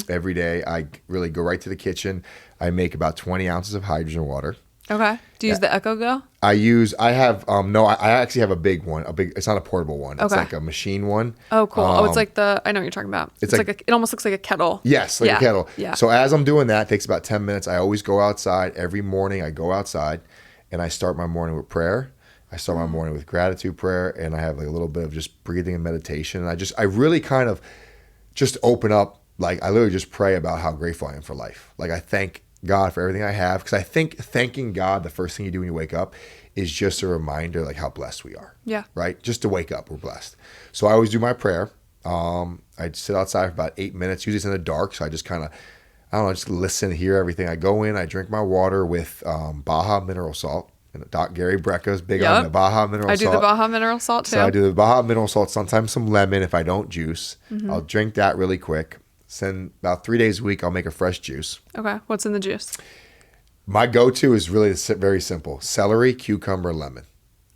every day. I really go right to the kitchen. I make about 20 ounces of hydrogen water.
Okay. Do you use the Echo Go?
I actually have a big one. It's not a portable one. It's like a machine one.
Oh, cool. It's like I know what you're talking about. It's like it almost looks like a kettle.
Yes, like a kettle. Yeah. So as I'm doing that, it takes about 10 minutes. I always go outside. Every morning I go outside and I start my morning with prayer. I start my morning with gratitude prayer, and I have like a little bit of just breathing and meditation. And I really kind of just open up, like I literally just pray about how grateful I am for life. Like I thank God for everything I have, because I think thanking God, the first thing you do when you wake up, is just a reminder like how blessed we are.
Yeah.
Right? Just to wake up, we're blessed. So I always do my prayer. I sit outside for about 8 minutes. Usually it's in the dark, so I just kind of, I don't know, just listen, hear everything. I go in, I drink my water with Baja mineral salt. And Doc Gary Brecka's big on the Baja mineral salt.
I do the Baja mineral salt too.
So I do the Baja mineral salt, sometimes some lemon if I don't juice. I'll drink that really quick. Then about 3 days a week, I'll make a fresh juice. Okay.
What's in the juice?
My go-to is really very simple. Celery, cucumber, lemon.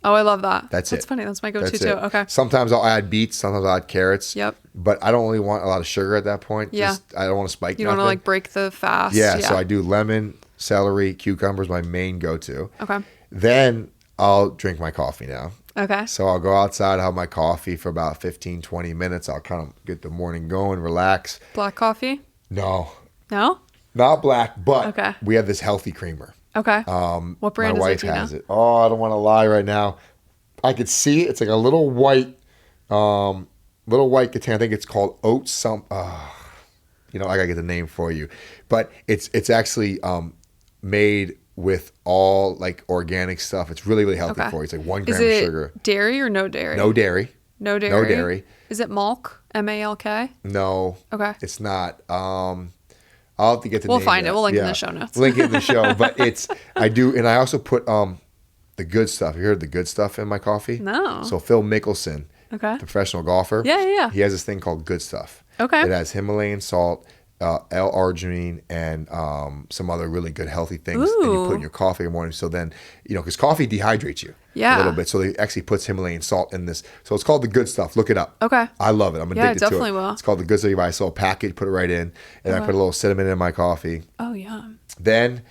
Oh, I love that.
That's
funny. That's my go-to too. Okay.
Sometimes I'll add beets. Sometimes I'll add carrots.
Yep.
But I don't really want a lot of sugar at that point.
Yeah.
I don't want to spike nothing.
You want to like break the fast.
Yeah. So I do lemon, celery, cucumber is my main go-to.
Okay.
Then I'll drink my coffee now.
Okay.
So I'll go outside, have my coffee for about 15, 20 minutes. I'll kind of get the morning going, relax.
Black coffee?
No.
No?
Not black, but we have this healthy creamer.
Okay. What brand is it?
My wife has it. Oh, I don't want to lie right now. I could see it. It's like a little white container. I think it's called oats. I gotta get the name for you. But it's actually made with all like organic stuff. It's really, really healthy for you. It's like 1 gram of sugar.
Is it dairy or no dairy?
No dairy.
No dairy?
No dairy.
Is it Malk? M-A-L-K?
No.
Okay.
It's not. I'll have to get the name.
We'll find it. We'll link it in the show notes.
Link it in the show. But I do, and I also put the good stuff. You heard the good stuff in my coffee?
No.
So Phil Mickelson, the professional golfer.
Yeah.
He has this thing called good stuff.
Okay.
It has Himalayan salt, L-arginine, and some other really good healthy things that you put in your coffee in the morning. So then, because coffee dehydrates you a little bit. So it actually puts Himalayan salt in this. So it's called the good stuff. Look it up.
Okay.
I love it. I'm addicted to it.
Yeah, definitely will.
It's called the good stuff. You buy a little packet, put it right in, and I put a little cinnamon in my coffee.
Oh, yeah.
Then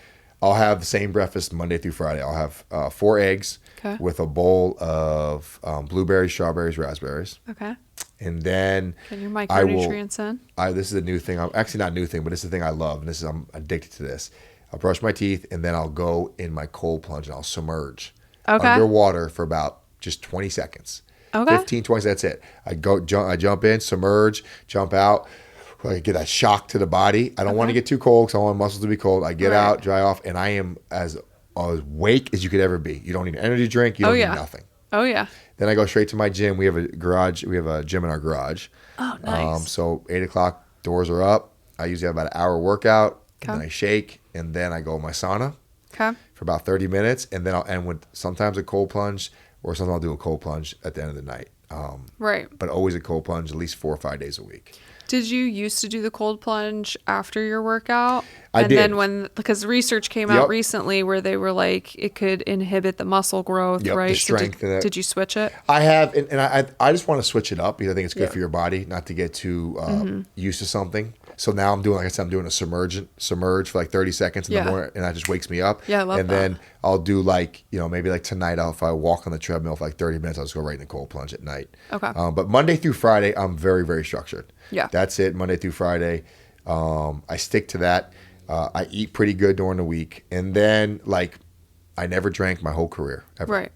I'll have the same breakfast Monday through Friday. I'll have 4 eggs
Okay.
with a bowl of blueberries, strawberries, raspberries.
Okay.
And then
Get your
I will.
micronutrients in.
This is a new thing. I'm actually not a new thing, but this is the thing I love, and I'm addicted to this. I'll brush my teeth, and then I'll go in my cold plunge, and I'll submerge
Okay.
underwater for about just 20 seconds.
Okay.
15, 20 seconds, that's it. I jump in, submerge, jump out. I get that shock to the body. I don't want to get too cold because I want my muscles to be cold. I get out, dry off, and I am as awake as you could ever be. You don't need an energy drink. You don't need nothing.
Oh, yeah.
Then I go straight to my gym. We have a garage. We have a gym in our garage.
Oh, nice.
So 8 o'clock, doors are up. I usually have about an hour workout.
Okay.
And then I shake, and then I go in my sauna
Okay.
for about 30 minutes, and then I'll end with sometimes a cold plunge, or sometimes I'll do a cold plunge at the end of the night.
Right.
But always a cold plunge at least 4 or 5 days a week.
Did you used to do the cold plunge after your workout?
I
and
did.
then because research came out recently where they were like it could inhibit the muscle growth, right?
The strength in it.
Did you switch it?
I have, and I just want to switch it up because I think it's good for your body not to get too used to something. So now I'm doing, like I said, I'm doing a submerge for like 30 seconds in the morning, and that just wakes me up.
Yeah, I love
and
that.
then I'll do like, maybe like tonight, if I walk on the treadmill for like 30 minutes, I'll just go right in the cold plunge at night.
Okay.
But Monday through Friday, I'm very, very structured.
Yeah.
That's it, Monday through Friday. I stick to that. I eat pretty good during the week. And then, like, I never drank my whole career, ever.
Right.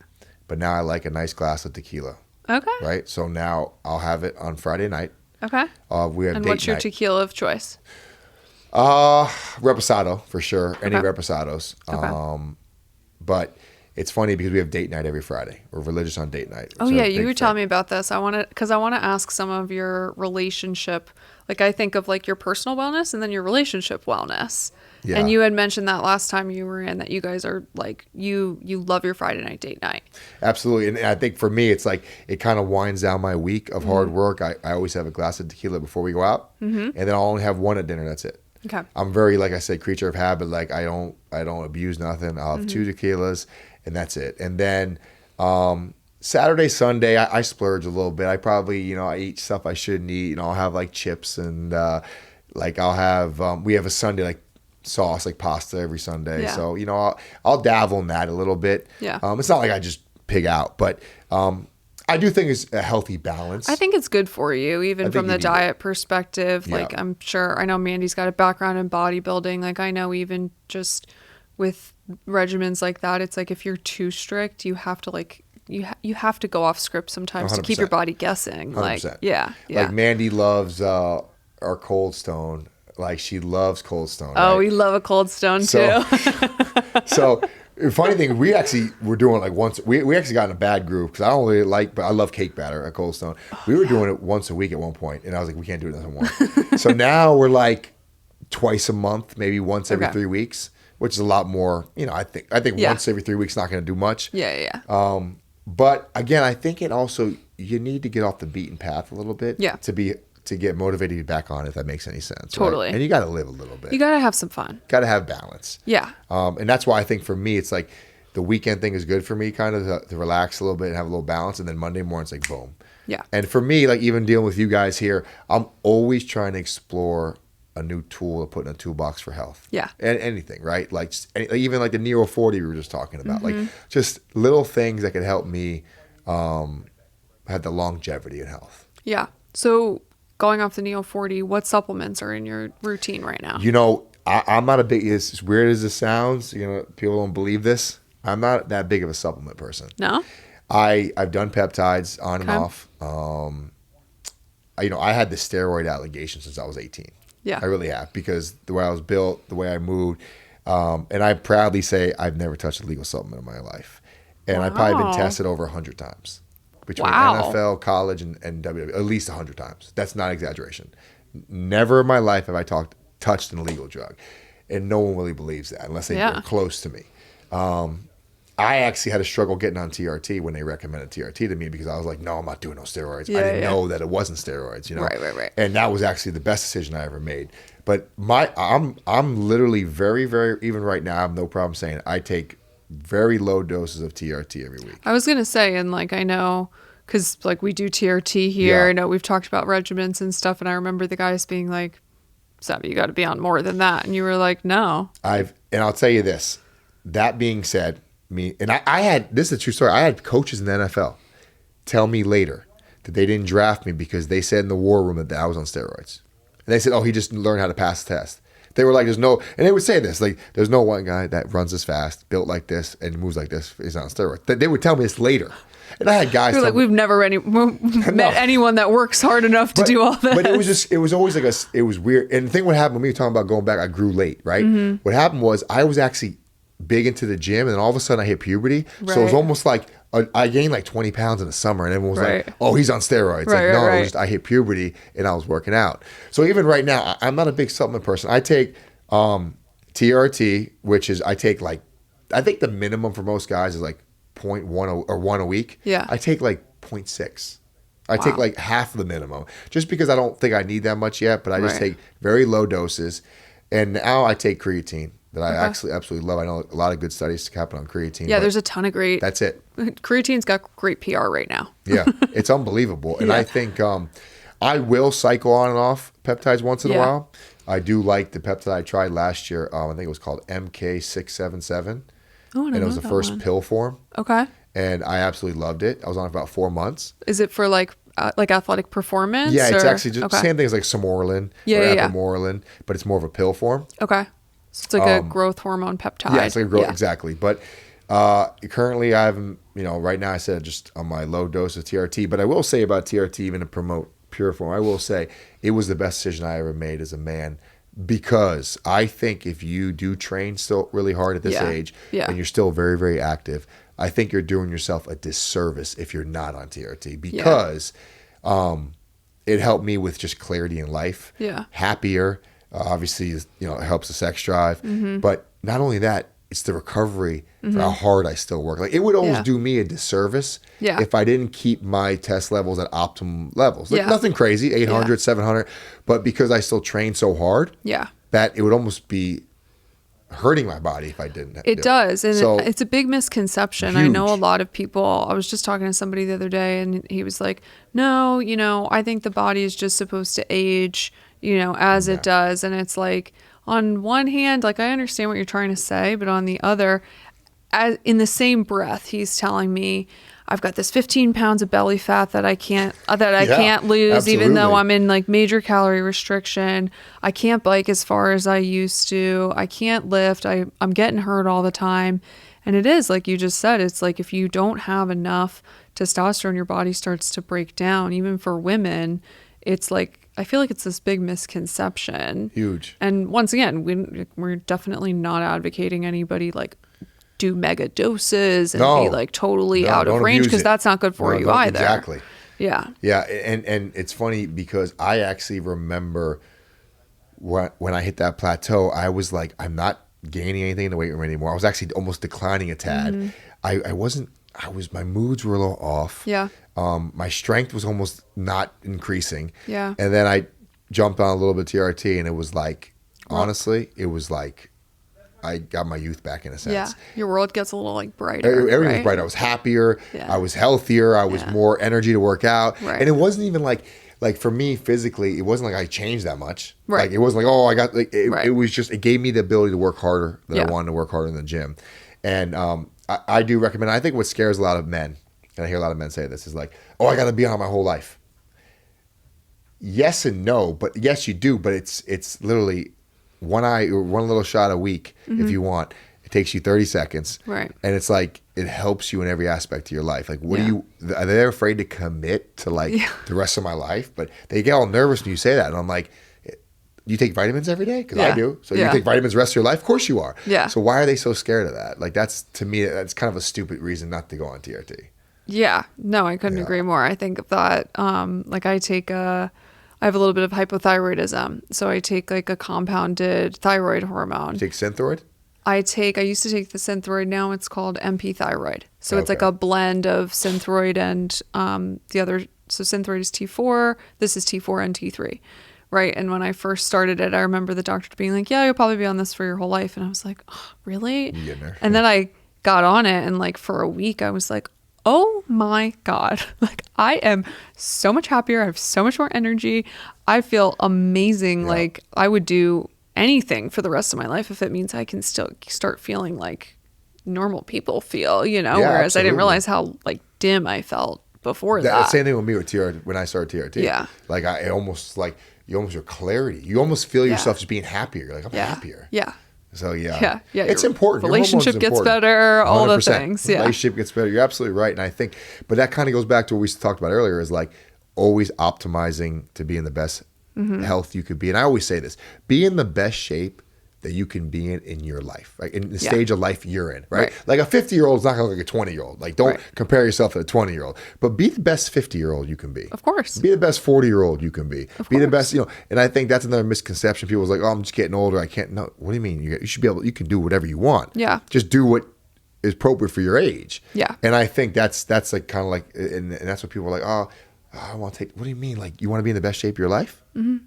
But now I like a nice glass of tequila.
Okay.
Right? So now I'll have it on Friday night.
Okay.
We have
And
date
what's your
night.
tequila of choice?
Reposado for sure. Any
Okay.
reposados.
Okay.
But it's funny because we have date night every Friday. We're religious on date night.
Oh yeah, you were telling me about this. I want to ask some of your relationship. Like I think of like your personal wellness and then your relationship wellness.
Yeah.
And you had mentioned that last time you were in that you guys are like you love your Friday night date night.
Absolutely. And I think for me, it's like it kind of winds down my week of
Mm-hmm.
hard work. I always have a glass of tequila before we go out, and then I'll only have one at dinner. That's it.
Okay.
I'm very, like I said, creature of habit. Like I don't abuse nothing. I'll have 2 tequilas, and that's it. And then Saturday, Sunday, I splurge a little bit. I probably, I eat stuff I shouldn't eat. I'll have like chips and like I'll have. We have a Sunday like sauce, like pasta every Sunday.
Yeah.
So I'll dabble in that a little bit.
Yeah.
It's not like I just pig out, but I do think it's a healthy balance.
I think it's good for you, even from the diet perspective.
Yeah.
Like I know Mandy's got a background in bodybuilding. Like I know even just with regimens like that, it's like if you're too strict, you have to like you have to go off script sometimes to keep your
100%.
body guessing.
100%.
Like yeah.
Like Mandy loves our Cold Stone. Like she loves Cold Stone.
Oh,
right?
we love a Cold Stone
So-
too.
So the funny thing, we actually were doing like once. We actually got in a bad groove because I don't really like, but I love cake batter at Cold Stone. We were doing it once a week at one point, and I was like, we can't do it anymore. So now we're like twice a month, maybe once every 3 weeks, which is a lot more. I think once every 3 weeks not going to do much.
Yeah.
But again, I think it also you need to get off the beaten path a little bit.
Yeah.
To get motivated to be back on, if that makes any sense.
Totally.
Right? And you got to live a little bit.
You got to have some fun.
Got to have balance.
Yeah.
And that's why I think for me, it's like the weekend thing is good for me, kind of to relax a little bit and have a little balance. And then Monday morning, it's like boom.
Yeah.
And for me, like even dealing with you guys here, I'm always trying to explore a new tool to put in a toolbox for health.
Yeah.
And anything, right? Like even like the Neo 40 we were just talking about, like just little things that could help me have the longevity in health.
Yeah. So going off the Neo 40, what supplements are in your routine right now?
I'm not a big, as weird as this sounds, people don't believe this. I'm not that big of a supplement person.
No?
I've done peptides on and
Okay.
off. I had the steroid allegation since I was 18.
Yeah.
I really have, because the way I was built, the way I moved, and I proudly say I've never touched a legal supplement in my life. And I've probably been
Wow.
tested over 100 times. Between
Wow.
NFL, college, and WWE, at least 100 times. That's not exaggeration. Never in my life have I touched an illegal drug. And no one really believes that unless they were close to me. I actually had a struggle getting on TRT when they recommended TRT to me, because I was like, no, I'm not doing no steroids. I didn't know that it wasn't steroids,
Right.
And that was actually the best decision I ever made. But I'm literally very, very, even right now, I have no problem saying it. I take very low doses of TRT every week.
I was going to say, and like I know, because like we do TRT here, I know we've talked about regimens and stuff, and I remember the guys being like, Sabby, you got to be on more than that. And you were like, no.
And I'll tell you this. That being said, I had, this is a true story. I had coaches in the NFL tell me later that they didn't draft me because they said in the war room that I was on steroids. And they said, oh, he just learned how to pass the test. They were like, there's no, and they would say this, like, there's no one guy that runs this fast, built like this, and moves like this is on steroids. They would tell me this later. And I had guys
like, we've never met anyone that works hard enough to do all that.
But it was always like it was weird. And the thing what happened when we were talking about going back, I grew late, right? Mm-hmm. What happened was I was actually big into the gym, and then all of a sudden I hit puberty. Right. So it was almost like I gained like 20 pounds in the summer, and everyone was like, oh, he's on steroids. Right, like, no, it was just, I hit puberty and I was working out. So even right now, I'm not a big supplement person. I take TRT, which is I think the minimum for most guys is like 0.1 or 1 a week.
Yeah.
I take like 0.6. I take like half the minimum just because I don't think I need that much yet, but I just take very low doses. And now I take creatine that I actually absolutely love. I know a lot of good studies happen on creatine.
Yeah, there's a ton of great.
That's it.
Creatine's got great PR right now.
Yeah, it's unbelievable. And I think I will cycle on and off peptides once in a while. I do like the peptide I tried last year. I think it was called MK677. Oh, and it was the first pill form. Okay. And I absolutely loved it. I was on it about 4 months.
Is it for like athletic performance?
Yeah, it's actually just the same thing as like Samorelin or Apomorelin, but it's more of a pill form.
Okay. So it's like a growth hormone peptide.
Yeah, it's like a growth, exactly. But currently I haven't, right now I said just on my low dose of TRT, but I will say about TRT, even to promote pure form, I will say it was the best decision I ever made as a man, because I think if you do train still really hard at this age and you're still very, very active, I think you're doing yourself a disservice if you're not on TRT, because it helped me with just clarity in life, happier. Obviously, it helps the sex drive, but not only that, it's the recovery for how hard I still work. Like, it would almost do me a disservice if I didn't keep my test levels at optimum levels. Like, nothing crazy, 800, 700, but because I still train so hard, that it would almost be hurting my body if I didn't.
It does. And so, it's a big misconception. Huge. I know a lot of people, I was just talking to somebody the other day, and he was like, no, I think the body is just supposed to age, as it does. And it's like, on one hand, like, I understand what you're trying to say, but on the other, in the same breath, he's telling me, I've got this 15 pounds of belly fat that I can't lose, absolutely. Even though I'm in like major calorie restriction. I can't bike as far as I used to. I can't lift. I'm getting hurt all the time. And it is like you just said, it's like if you don't have enough testosterone, your body starts to break down. Even for women, it's like, I feel like it's this big misconception.
Huge.
And once again, we're definitely not advocating anybody like do mega doses and be like totally out of range, because that's not good for you either.
Exactly.
Yeah.
Yeah. And it's funny because I actually remember when I hit that plateau, I was like, I'm not gaining anything in the weight room anymore. I was actually almost declining a tad. My moods were a little off.
Yeah.
My strength was almost not increasing.
Yeah.
And then I jumped on a little bit of TRT, and it was like, honestly, it was like, I got my youth back in a sense.
Yeah, your world gets a little like brighter.
Everything was brighter. I was happier. Yeah. I was healthier. I was more energy to work out. Right. And it wasn't even like for me physically, it wasn't like I changed that much. Right. Like, it wasn't like, oh, I got like it was just, it gave me the ability to work harder than I wanted to work harder in the gym. And I do recommend. I think what scares a lot of men, and I hear a lot of men say this, is like, oh, I got to be on my whole life. Yes and no, but yes you do, but it's literally one little shot a week if you want. It takes you 30 seconds. Right. And it's like, it helps you in every aspect of your life. Like, are they afraid to commit to like the rest of my life? But they get all nervous when you say that. And I'm like, you take vitamins every day? Because I do. So you take vitamins the rest of your life? Of course you are. Yeah. So why are they so scared of that? Like, that's, to me, that's kind of a stupid reason not to go on TRT.
Yeah. No, I couldn't agree more. I think that, like, I have a little bit of hypothyroidism, so I take like a compounded thyroid hormone.
You take Synthroid?
I used to take the Synthroid. Now it's called MP Thyroid. So it's like a blend of Synthroid and the other. So Synthroid is T4. This is T4 and T3, right? And when I first started it, I remember the doctor being like, "Yeah, you'll probably be on this for your whole life." And I was like, "Oh, really?" And then I got on it, and like for a week, I was like, oh my God, like I am so much happier. I have so much more energy. I feel amazing. Yeah. Like I would do anything for the rest of my life if it means I can still start feeling like normal people feel,
Yeah,
whereas I didn't
absolutely.
realize how like dim I felt before that.
Same thing with me with TRT when I started TRT.
Yeah.
Like I almost like you almost your clarity. You almost feel yourself just being happier. You're like, I'm happier.
Yeah.
So yeah.
your
It's important. Your hormones
relationship
is
gets
important.
better, all the
100%.
things. Yeah.
Relationship gets better. You're absolutely right. And I think, but that kind of goes back to what we talked about earlier is like always optimizing to be in the best health you could be. And I always say this, be in the best shape that you can be in your life, like in the stage of life you're in, right? Like a 50-year-old is not going to look like a 20-year-old. Like don't compare yourself to a 20-year-old, but be the best 50-year-old you can be.
Of course.
Be the best 40-year-old you can be. Be the best, and I think that's another misconception. People was like, oh, I'm just getting older. I can't. No, what do you mean? You should be able, you can do whatever you want.
Yeah.
Just do what is appropriate for your age.
Yeah.
And I think that's like kind of like, and that's what people are like, oh, I want to take, what do you mean? Like you want to be in the best shape of your life? Mm-hmm.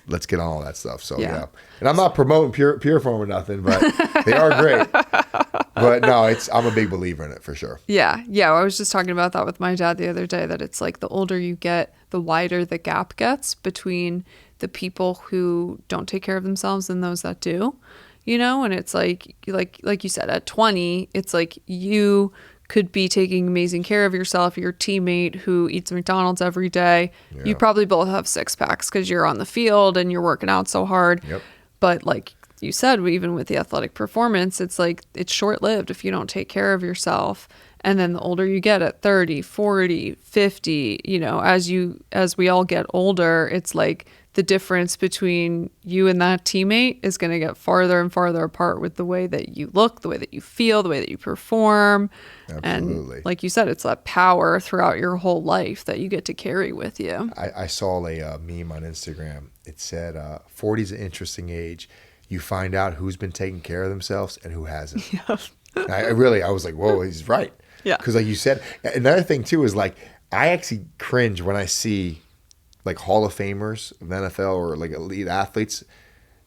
Let's get on all that stuff. So yeah. And I'm not promoting Pure Form or nothing, but they are great. But no, I'm a big believer in it for sure.
Yeah. Yeah. I was just talking about that with my dad the other day, that it's like the older you get, the wider the gap gets between the people who don't take care of themselves and those that do, and it's like you said, at 20, it's like you could be taking amazing care of yourself. Your teammate who eats McDonald's every day, you probably both have six packs because you're on the field and you're working out so hard.
Yep.
But like you said, even with the athletic performance, it's like it's short-lived if you don't take care of yourself. And then the older you get at 30, 40, 50, as we all get older, it's like the difference between you and that teammate is going to get farther and farther apart with the way that you look, the way that you feel, the way that you perform.
Absolutely.
And like you said, it's that power throughout your whole life that you get to carry with you. I
saw a meme on Instagram. It said, 40 is an interesting age. You find out who's been taking care of themselves and who hasn't.
Yeah.
I was like, whoa, he's right.
Yeah.
Because like you said, another thing too is like, I actually cringe when I see like Hall of Famers of the NFL or like elite athletes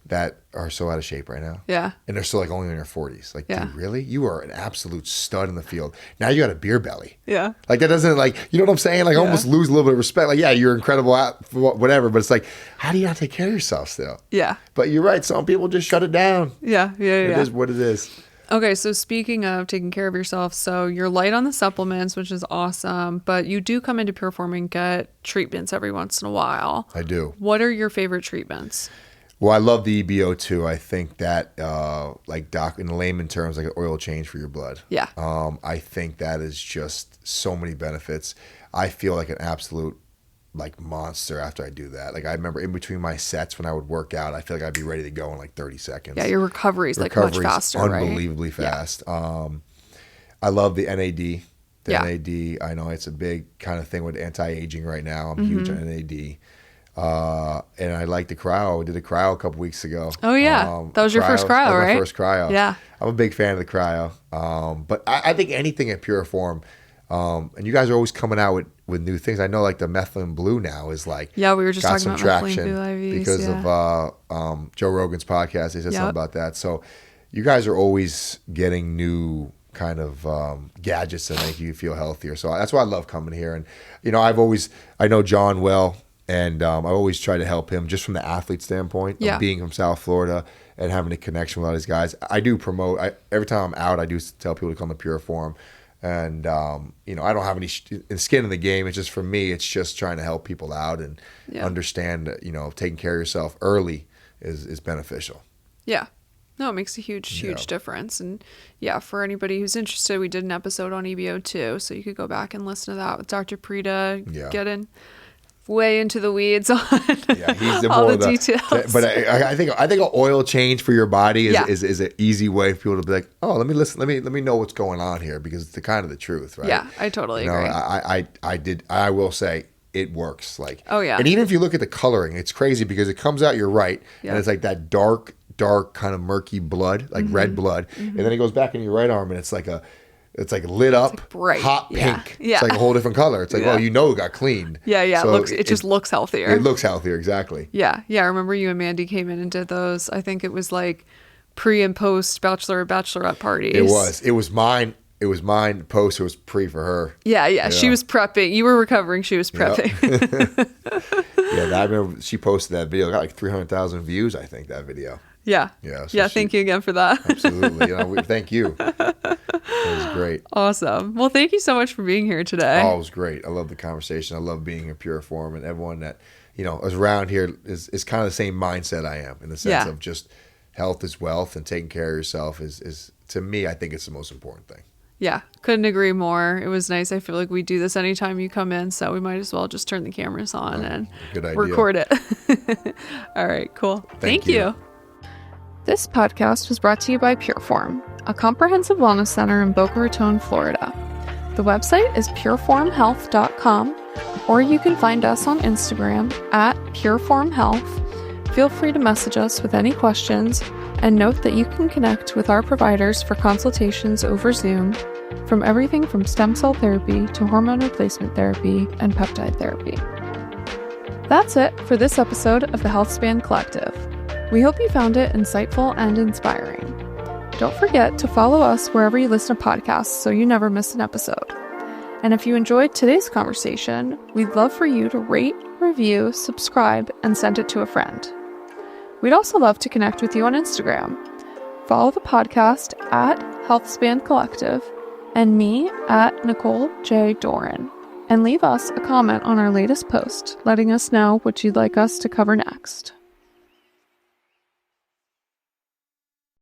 that are so out of shape right now.
Yeah.
And they're still like only in their 40s. Like, dude, really? You are an absolute stud in the field. Now you got a beer belly.
Yeah.
Like that doesn't like, you know what I'm saying? Like almost lose a little bit of respect. Like, yeah, you're incredible at whatever, but it's like, how do you not take care of yourself still?
Yeah.
But you're right. Some people just shut it down.
Yeah.
It is what it is.
Okay, so speaking of taking care of yourself, so you're light on the supplements, which is awesome, but you do come into Pure Form and get treatments every once in a while.
I do.
What are your favorite treatments?
Well, I love the EBO too. I think that, like in layman terms, like an oil change for your blood.
Yeah.
I think that is just so many benefits. I feel like an absolute like monster after I do that. Like I remember in between my sets when I would work out, I feel like I'd be ready to go in like 30 seconds.
Yeah, your recovery's like much faster,
unbelievably fast. I love the NAD. NAD, I know it's a big kind of thing with anti-aging right now. I'm huge on NAD. And I like the cryo. I did a cryo a couple weeks ago.
Oh yeah, that was your first cryo, right?
My first cryo.
Yeah,
I'm a big fan of the cryo. But I think anything at Pure Form, and you guys are always coming out with new things. I know like the methylene blue now is like
we were just
got
talking
some
about
traction
methylene blue IVs,
because of Joe Rogan's podcast. They said something about that. So you guys are always getting new kind of gadgets that make you feel healthier. So that's why I love coming here. And I know John well. And I always try to help him just from the athlete standpoint of being from South Florida and having a connection with all these guys. I do promote. Every time I'm out, I do tell people to come to Pure Form. And, I don't have any skin in the game. It's just for me, it's just trying to help people out and understand that, taking care of yourself early is beneficial.
Yeah. No, it makes a huge difference. And for anybody who's interested, we did an episode on EBO too. So you could go back and listen to that with Dr. Prita. Get in way into the weeds on
he's
all the details.
But I think an oil change for your body is an easy way for people to be like, oh, let me listen, let me know what's going on here, because it's the kind of the truth, right?
Yeah, I totally agree.
I will say it works. Like,
oh yeah.
And even if you look at the coloring, it's crazy because it comes out, you're right, and it's like that dark kind of murky blood, like red blood, and then it goes back in your right arm and it's like lit up,
like bright,
hot pink.
Yeah.
It's like a whole different color. It's like, it got cleaned.
Yeah.
So
it just looks healthier.
It looks healthier, exactly.
Yeah. I remember you and Mandy came in and did those. I think it was like pre and post bachelorette parties.
It was mine. It was mine post. It was pre for her.
Yeah. She was prepping. You were recovering. She was prepping.
I remember she posted that video. It got like 300,000 views, I think, that video.
Yeah.
Yeah.
Yeah. Thank you again for that.
Absolutely. Thank you. That was great.
Awesome. Well, thank you so much for being here today.
Oh, it was great. I love the conversation. I love being in pure form, and everyone that, is around here is kind of the same mindset I am, in the sense of just health is wealth, and taking care of yourself is to me, I think it's the most important thing.
Yeah, couldn't agree more. It was nice. I feel like we do this anytime you come in, so we might as well just turn the cameras on and record it. All right, cool. Thank you. This podcast was brought to you by Pureform, a comprehensive wellness center in Boca Raton, Florida. The website is pureformhealth.com, or you can find us on Instagram at pureformhealth. Feel free to message us with any questions, and note that you can connect with our providers for consultations over Zoom, from everything from stem cell therapy to hormone replacement therapy and peptide therapy. That's it for this episode of the Healthspan Collective. We hope you found it insightful and inspiring. Don't forget to follow us wherever you listen to podcasts so you never miss an episode. And if you enjoyed today's conversation, we'd love for you to rate, review, subscribe, and send it to a friend. We'd also love to connect with you on Instagram. Follow the podcast at Healthspan Collective and me at Nicole J. Doran, and leave us a comment on our latest post letting us know what you'd like us to cover next.